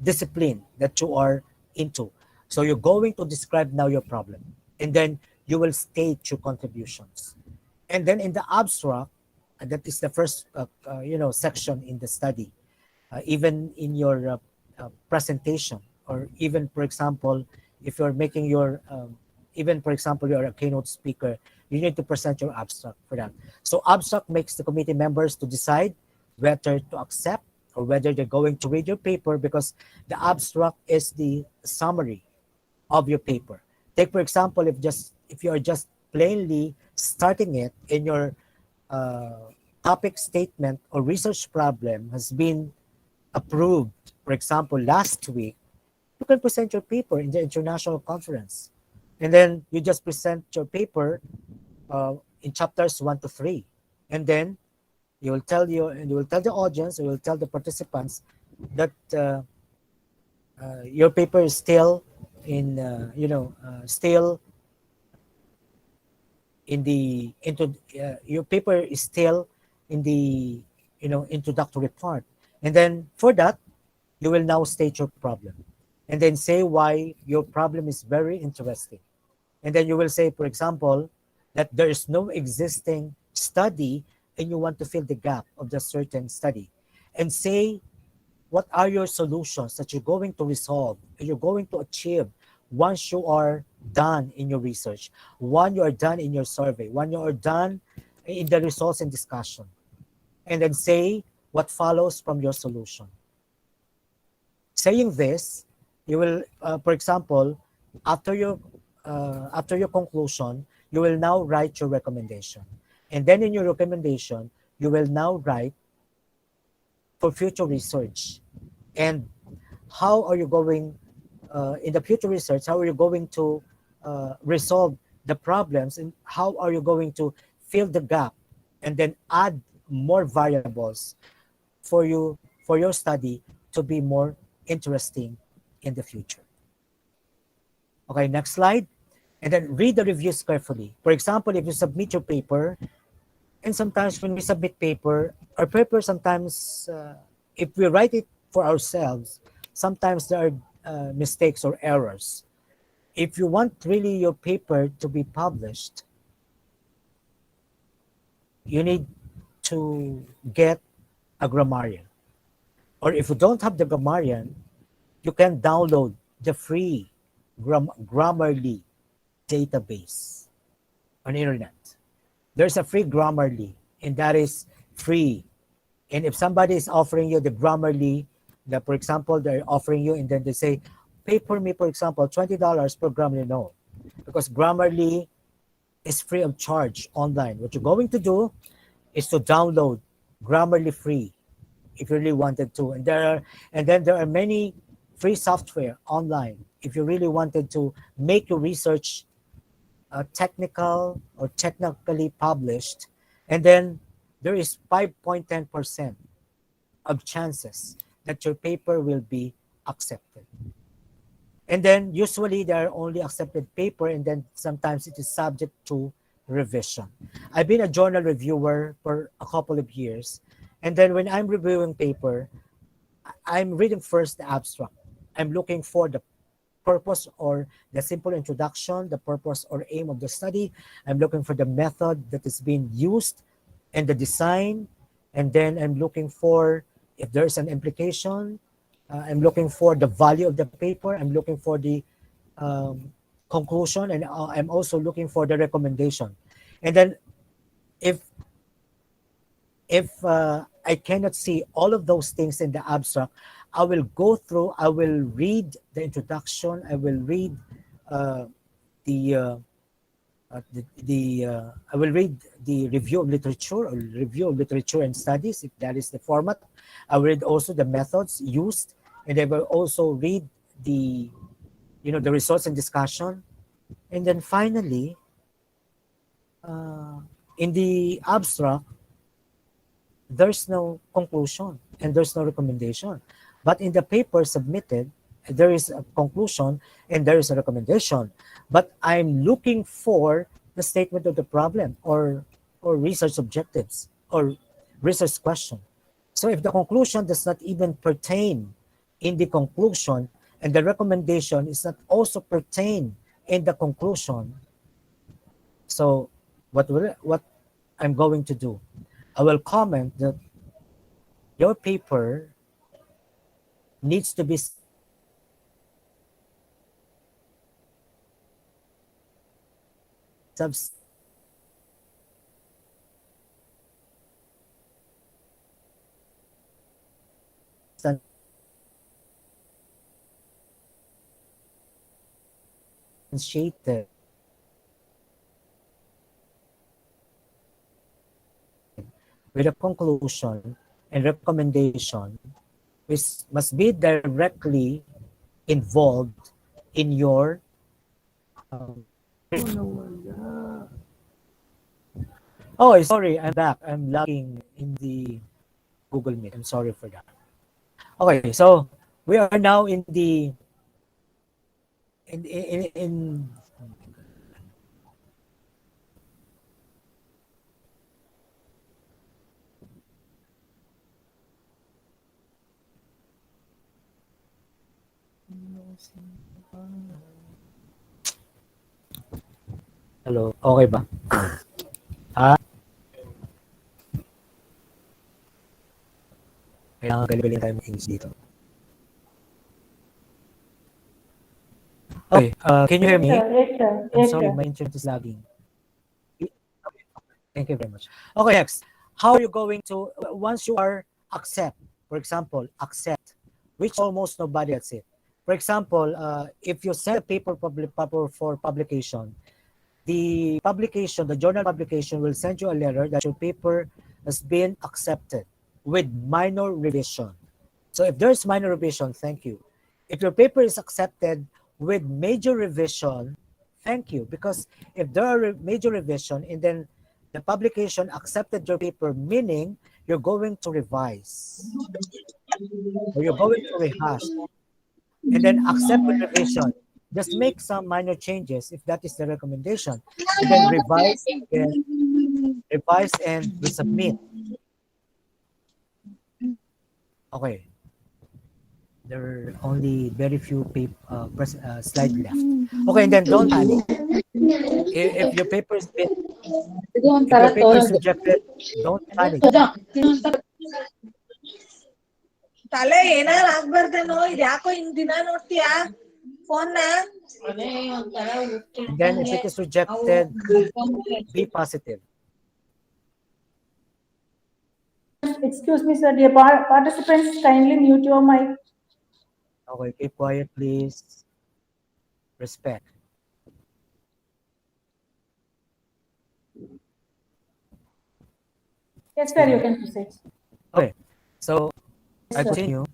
discipline that you are into. So you're going to describe now your problem, and then you will state your contributions. And then in the abstract, that is the first section in the study, even in your presentation, or even for example, if you're making your even for example you're a keynote speaker, you need to present your abstract for that. So abstract makes the committee members to decide whether to accept or whether they're going to read your paper, because the abstract is the summary of your paper. Take for example, if you are just plainly starting it in your topic statement or research problem has been approved, for example, last week, you can present your paper in the international conference. And then you just present your paper in chapters 1 to 3. And then you will tell the audience, you will tell the participants that your paper is still in, still in the your paper is still in the introductory part. And then for that, you will now state your problem, and then say why your problem is very interesting. And then you will say, for example, that there is no existing study and you want to fill the gap of the certain study, and say what are your solutions that you're going to resolve and you're going to achieve once you are done in your research, when you are done in your survey, when you are done in the results and discussion. And then say what follows from your solution. Saying this, you will, for example, after your conclusion, you will now write your recommendation. And then in your recommendation, you will now write for future research. And how are you going, in the future research, how are you going to resolve the problems, and how are you going to fill the gap, and then add more variables for your study to be more interesting in the future. Okay, next slide. And then read the reviews carefully. For example, if you submit your paper, and sometimes when we submit paper, our paper sometimes, if we write it for ourselves, sometimes there are mistakes or errors. If you want really your paper to be published, you need to get a grammarian. Or if you don't have the grammarian, you can download the free Grammarly database on internet. There's a free Grammarly, and that is free. And if somebody is offering you the Grammarly, that for example they're offering you, and then they say, pay for me, for example, $20 per Grammarly, no, because Grammarly is free of charge online. What you're going to do is to download Grammarly free if you really wanted to. And then there are many free software online if you really wanted to make your research technical or technically published. And then there is 5.10% of chances that your paper will be accepted. And then usually they are only accepted paper, and then sometimes it is subject to revision. I've been a journal reviewer for a couple of years, and then when I'm reviewing paper, I'm reading first the abstract. I'm looking for the purpose or the simple introduction, the purpose or aim of the study. I'm looking for the method that is being used and the design. And then I'm looking for if there's an implication. I'm looking for the value of the paper. I'm looking for the um, conclusion, and I'm also looking for the recommendation. And then if I cannot see all of those things in the abstract, I will go through, I will read the introduction, I will read uh, the, I will read the review of literature or review of literature and studies, if that is the format. I will read also the methods used, and I will also read the, the results and discussion. And then finally, in the abstract, there's no conclusion and there's no recommendation. But in the paper submitted, there is a conclusion and there is a recommendation. But I'm looking for the statement of the problem or research objectives or research question. So if the conclusion does not even pertain in the conclusion and the recommendation is not also pertain in the conclusion, so what I'm going to do? I will comment that your paper needs to be substantiated with a conclusion and recommendation, which must be directly involved in your oh, sorry, I'm back. I'm logging in the Google Meet. I'm sorry for that. Okay, so we are now in the in hello, okay ba? Ah, kailangan galing tayo mag-English dito. Okay, can you hear me? Yes, sir. I'm Yes, sorry, sir. my internet is lagging. Thank you very much. Okay, next. How are you going to, once you are accept, for example, accept, which almost nobody gets it. For example, if you send a paper for publication, the journal publication will send you a letter that your paper has been accepted with minor revision. So if there's minor revision, thank you. If your paper is accepted with major revision, thank you. Because if there are major revision and then the publication accepted your paper, meaning you're going to revise or you're going to rehash and then accept with revision. Just make some minor changes if that is the recommendation, and then revise and resubmit. Okay, there are only very few slide left. Okay, and then don't panic. If your paper is if your paper is rejected, don't panic. ತಲೆ ಏನಾರ ಆಗ್ಬಾರ್ದೇನೋ ಇದು ಯಾಕೋ ಹಿಂಗ್ ದಿನ ನೋಡ್ತೀಯಾ ಫೋನ್ನ And then if it is rejected, be positive. Excuse me, sir. Dear participants, kindly mute your mic. Okay, keep quiet, please. Respect. Yes, sir. You can proceed. Okay, so Yes, I sir. continue.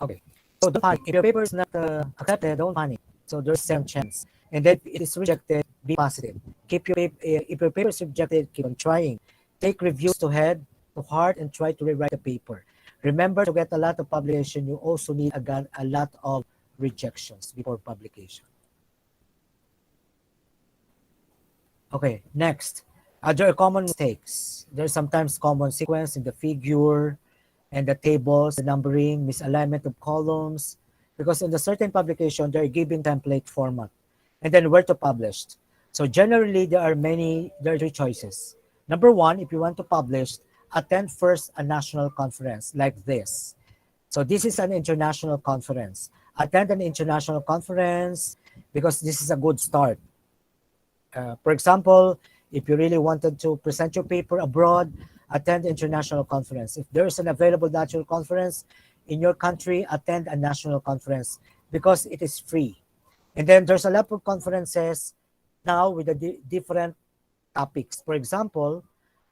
Okay, so don't panic. If your paper is not accepted, don't panic. So there's some chance. And then if it is rejected, be positive. keep your if your paper is rejected, keep on trying. Take reviews to heart and try to rewrite the paper. Remember, to get a lot of publication, you also need a lot of rejections before publication. Okay, next. There are common mistakes. There's sometimes common sequence in the figure and the tables, the numbering, misalignment of columns, because in the certain publication, they're given template format. And then where to publish. So generally, there are 3 choices. Number 1, if you want to publish, attend first a national conference like this. So this is an international conference. Attend an international conference because this is a good start. For example, if you really wanted to present your paper abroad, attend international conference. If there is an available national conference in your country, attend a national conference because it is free. And then there's a lot of conferences now with the different topics. For example,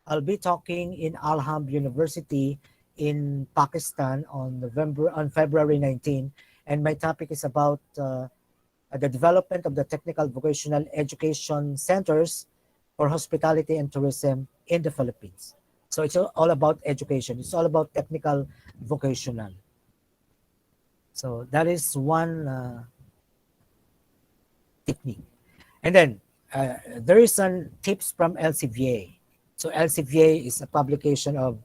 I'll be talking in Alham University in Pakistan on February 19, and my topic is about the development of the technical vocational education centers for hospitality and tourism in the Philippines. So it's all about education. It's all about technical vocational. So that is one technique. And then there is some tips from LCVA. So LCVA is a publication of,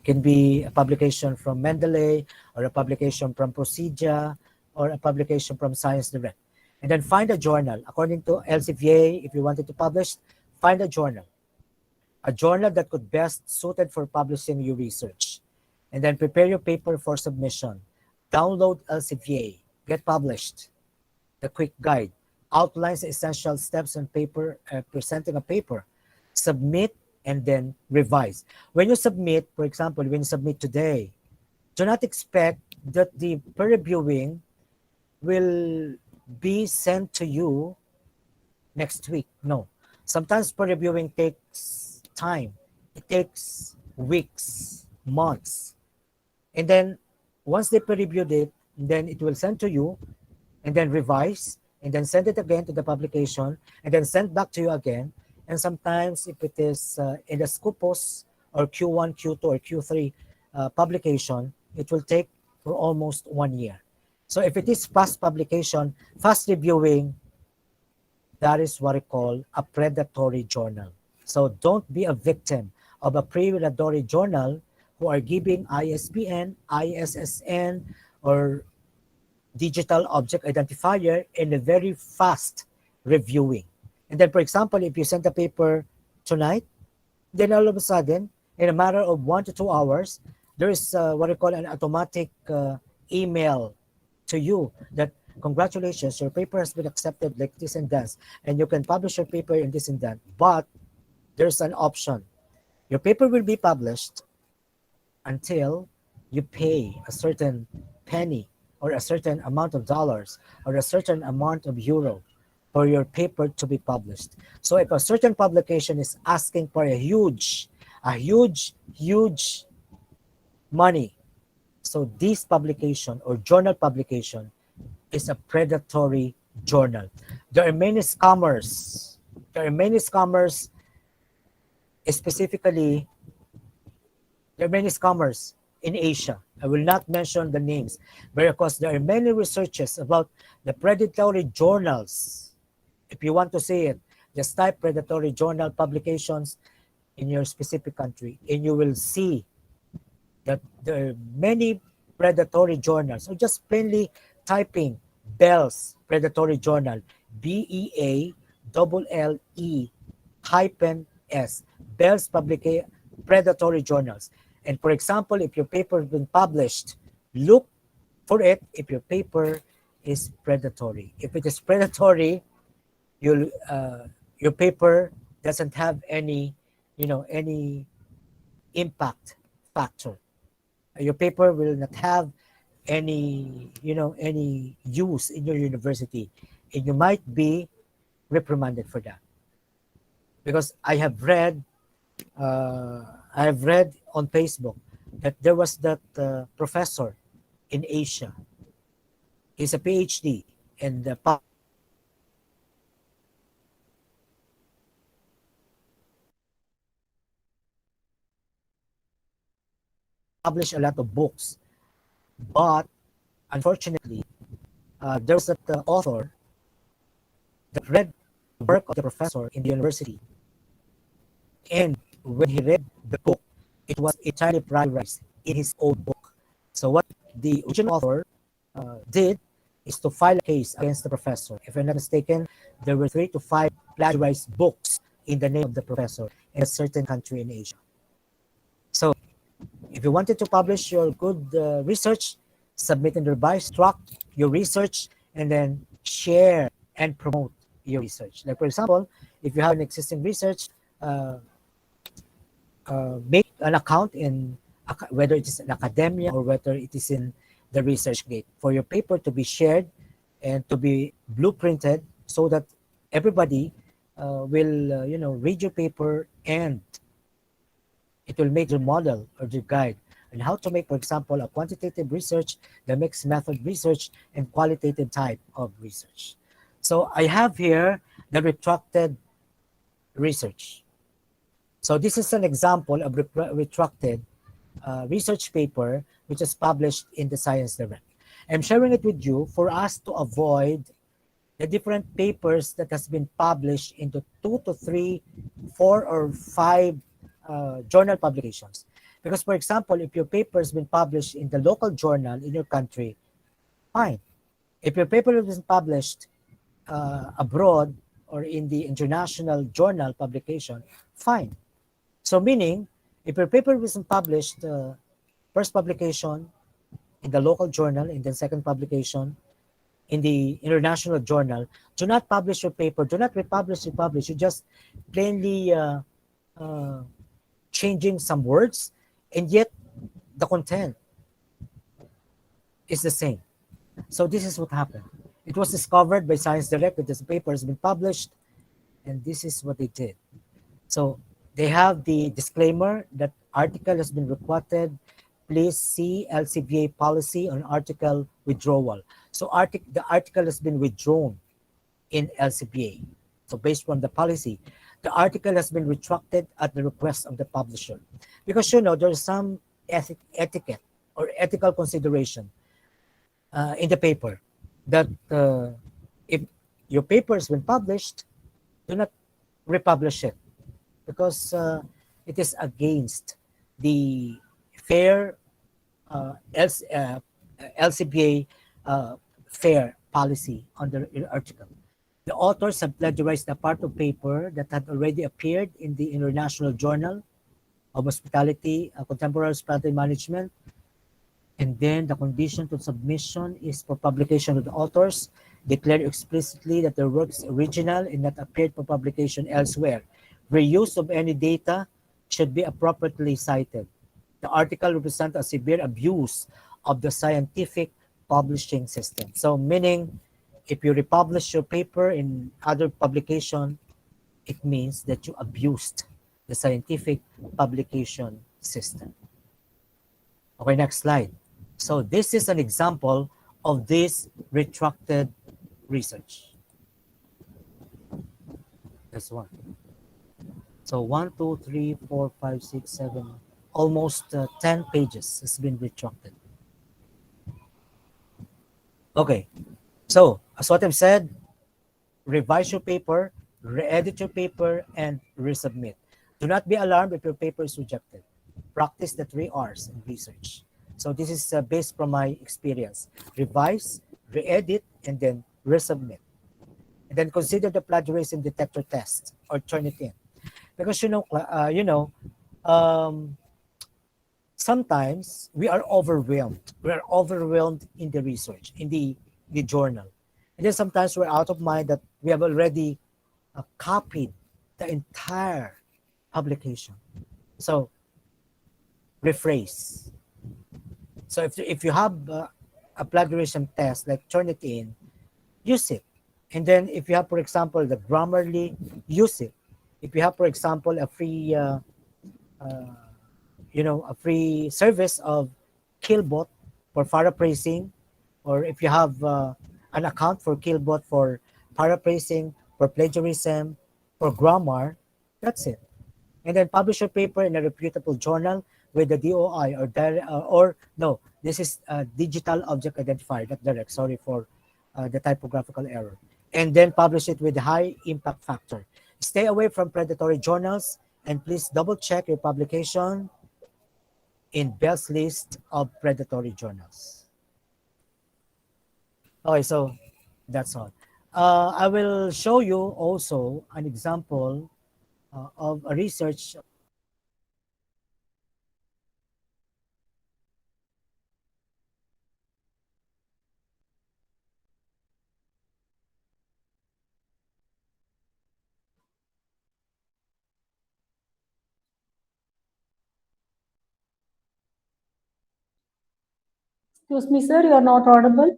can be a publication from Mendeley or a publication from Procedure or a publication from Science Direct. And then find a journal. According to LCVA, if you wanted to publish, find a journal that could best suited for publishing your research. And then prepare your paper for submission. Download LCVA, get published. The quick guide outlines the essential steps on paper, presenting a paper. Submit and then revise. When you submit, for example, when you submit today, do not expect that the peer reviewing will be sent to you next week. No. Sometimes peer reviewing takes time. It takes weeks, months. And then once they peer reviewed it, then it will send to you and then revise and then send it again to the publication and then send back to you again. And sometimes if it is in the Scopus or Q1, Q2, or Q3 publication, it will take for almost 1 year. So if it is fast publication, fast reviewing, that is what we call a predatory journal. So don't be a victim of a predatory journal who are giving ISBN, ISSN, or digital object identifier in a very fast reviewing. And then, for example, if you send a paper tonight, then all of a sudden, in a matter of 1 to 2 hours, there is what we call an automatic email to you that congratulations, your paper has been accepted like this and that, and you can publish your paper in this and that. But there's an option. Your paper will be published until you pay a certain penny or a certain amount of dollars or a certain amount of euro for your paper to be published. So if a certain publication is asking for a huge money, so this publication or journal publication is a predatory journal. There are many scammers. Specifically, there are many scammers in Asia. I will not mention the names because there are many researches about the predatory journals. If you want to see it, just type predatory journal publications in your specific country and you will see that there are many predatory journals. So just plainly typing Bell's predatory journal, BEALLE-hyphen-S, Bell's predatory journals. And for example, if your paper has been published, look for it if your paper is predatory. If it is predatory, your paper doesn't have any impact factor. Your paper will not have any use in your university, and you might be reprimanded for that. Because I have read on Facebook that there was that professor in Asia. He's a PhD, and published a lot of books, but unfortunately, there was that author that read the work of the professor in the university, and when he read the book, it was entirely plagiarized in his own book. So what the original author did is to file a case against the professor. If I'm not mistaken, there were 3 to 5 plagiarized books in the name of the professor in a certain country in Asia. So if you wanted to publish your good research, submit and revise, track your research, and then share and promote your research. Like for example, if you have an existing research, make an account in whether it is in academia or whether it is in the ResearchGate for your paper to be shared and to be blueprinted so that everybody will read your paper, and it will make your model or your guide on how to make, for example, a quantitative research, the mixed method research, and qualitative type of research. So I have here the retracted research. So this is an example of retracted research paper which is published in the Science Direct. I'm sharing it with you for us to avoid the different papers that has been published into 2 to 3, 4 or 5 journal publications. Because for example, if your paper has been published in the local journal in your country, fine. If your paper has been published abroad or in the international journal publication, fine. So meaning, if your paper wasn't published, first publication in the local journal, and then second publication in the international journal, do not publish your paper, do not republish. You just plainly changing some words, and yet the content is the same. So this is what happened. It was discovered by Science Direct that this paper has been published, and this is what they did. So they have the disclaimer that article has been requested. Please see LCBA policy on article withdrawal. So the article has been withdrawn in LCBA. So based on the policy, the article has been retracted at the request of the publisher. Because there's some etiquette or ethical consideration in the paper that if your paper has been published, do not republish it, because it is against the fair LCBA fair policy under the article. The authors have plagiarized a part of paper that had already appeared in the International Journal of Hospitality, Contemporary Hospitality Management, and then the condition to submission is for publication of the authors declare explicitly that their work is original and not appeared for publication elsewhere. Reuse of any data should be appropriately cited. The article represents a severe abuse of the scientific publishing system. So meaning, if you republish your paper in other publication, it means that you abused the scientific publication system. Okay, next slide. So this is an example of this retracted research. This one. So 1, 2, 3, 4, 5, 6, 7, almost 10 pages has been retracted. Okay, so as what I've said, revise your paper, re-edit your paper, and resubmit. Do not be alarmed if your paper is rejected. Practice the 3 R's in research. So this is based from my experience. Revise, re-edit, and then resubmit. And then consider the plagiarism detector test or turn it in. Because sometimes we are overwhelmed. We are overwhelmed in the research, in the journal. And then sometimes we're out of mind that we have already copied the entire publication. So rephrase. So if you have a plagiarism test, like turn it in, use it. And then if you have, for example, the Grammarly, use it. If you have, for example, a free a free service of Killbot for paraphrasing, or if you have an account for Killbot for paraphrasing, for plagiarism, for grammar, that's it. And then publish your paper in a reputable journal with the DOI or no, this is digital object identifier, not direct. Sorry for the typographical error. And then publish it with high impact factor. Stay away from predatory journals and please double check your publication in best list of predatory journals. Okay, so that's all. I will show you also an example of a research. Excuse me, sir, you are not audible.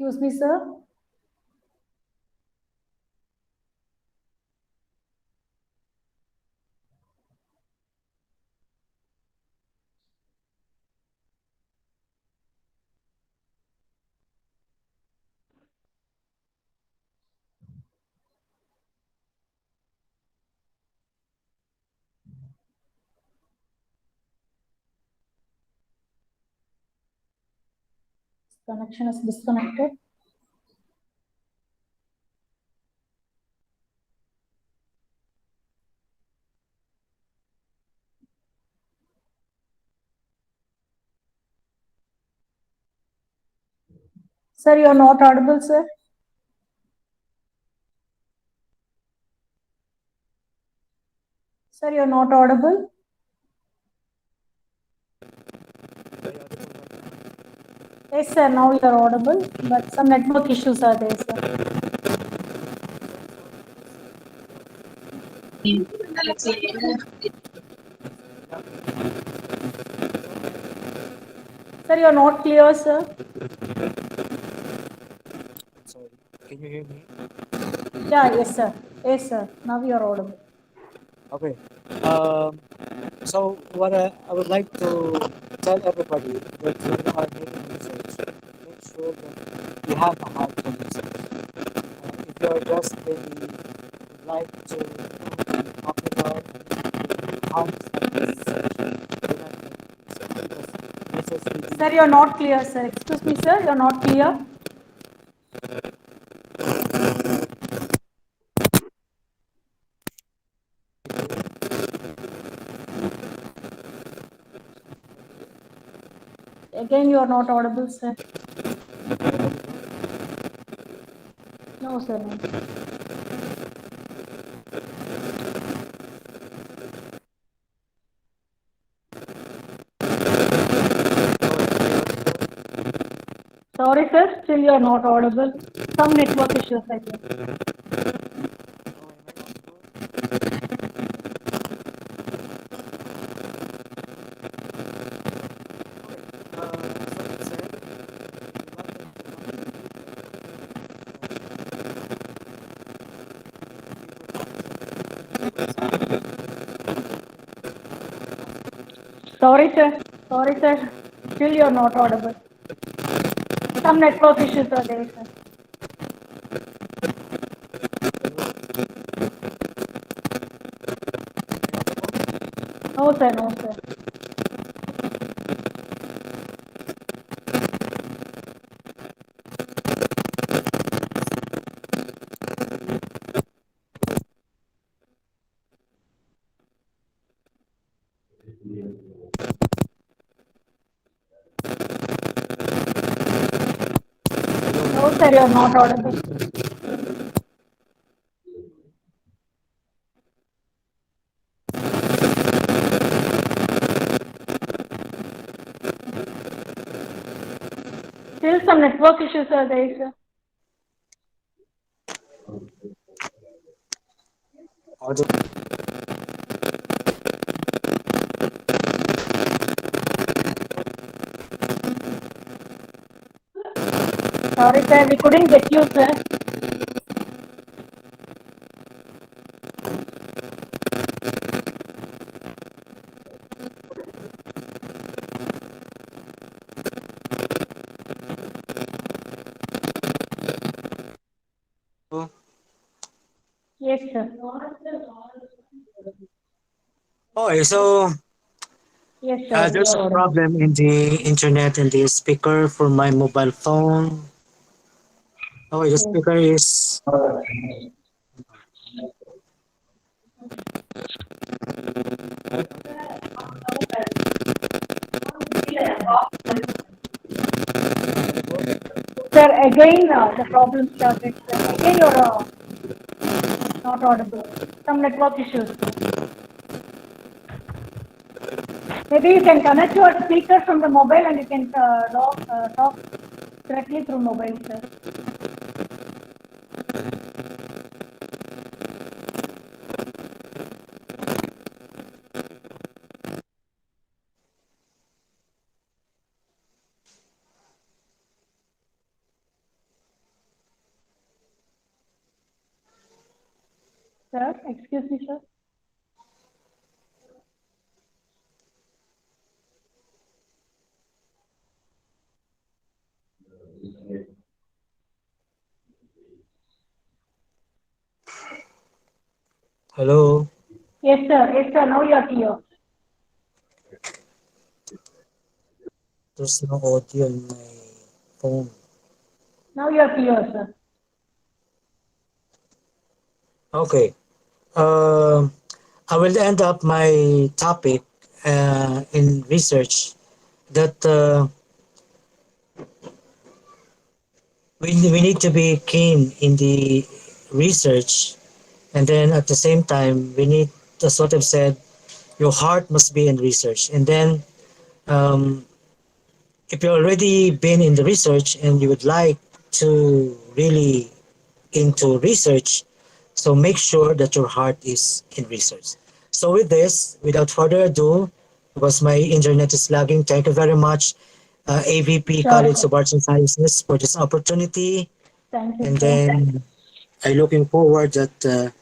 Excuse me, sir. Connection is disconnected. Sir, you are not audible, sir. Sir, you are not audible. Yes, sir, now you are audible, but some network issues are there, sir. Sir, you are not clear, sir. Sorry, can you hear me? Yeah, yes, sir. Yes, sir. Now you are audible. Okay. So what I would like to tell everybody that when you are making research, make sure that you have a heart for research. If you're just maybe like to be popular, harms like research, do not make research because research really Sir, you are not clear, sir. Excuse me, sir. You are not clear. Again, you are not audible, sir. No, sir. No. Sorry, sir. Still you are not audible. Some network issues, I think. Sorry, sir. Sorry, sir. Still you are not audible. Some network issues are there, sir. No, sir. No, sir. No, sir. You are not audible. Still some network issues are there, sir. Sorry, sir, we couldn't get you, sir. Yes, sir. Okay, so Yes, sir. there's You're a audible. problem in the internet and the speaker for my mobile phone. Okay, the Yes. speaker is Sir, again, the problem started, sir. Again, you're not audible. Some network issues, sir. Maybe you can connect your speaker from the mobile and you can talk directly through mobile, sir. Sir, excuse me, sir. hello. Yes, sir. Yes, sir. Now you're clear. There's no audio in my phone. Now you're clear, sir. Okay. Um, I will end up my topic in research that we need to be keen in the research, and then at the same time we need, as what I've said, your heart must be in research. And then um, if you've already been in the research and you would like to really into research, so make sure that your heart is in research. So with this, without further ado, because my internet is lagging, thank you very much, AVP Sure, College sir. of Arts and Sciences, for this opportunity. Thank you, And sir. then I'm looking forward that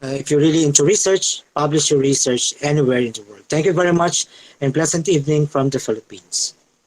if you're really into research, publish your research anywhere in the world. Thank you very much and pleasant evening from the Philippines.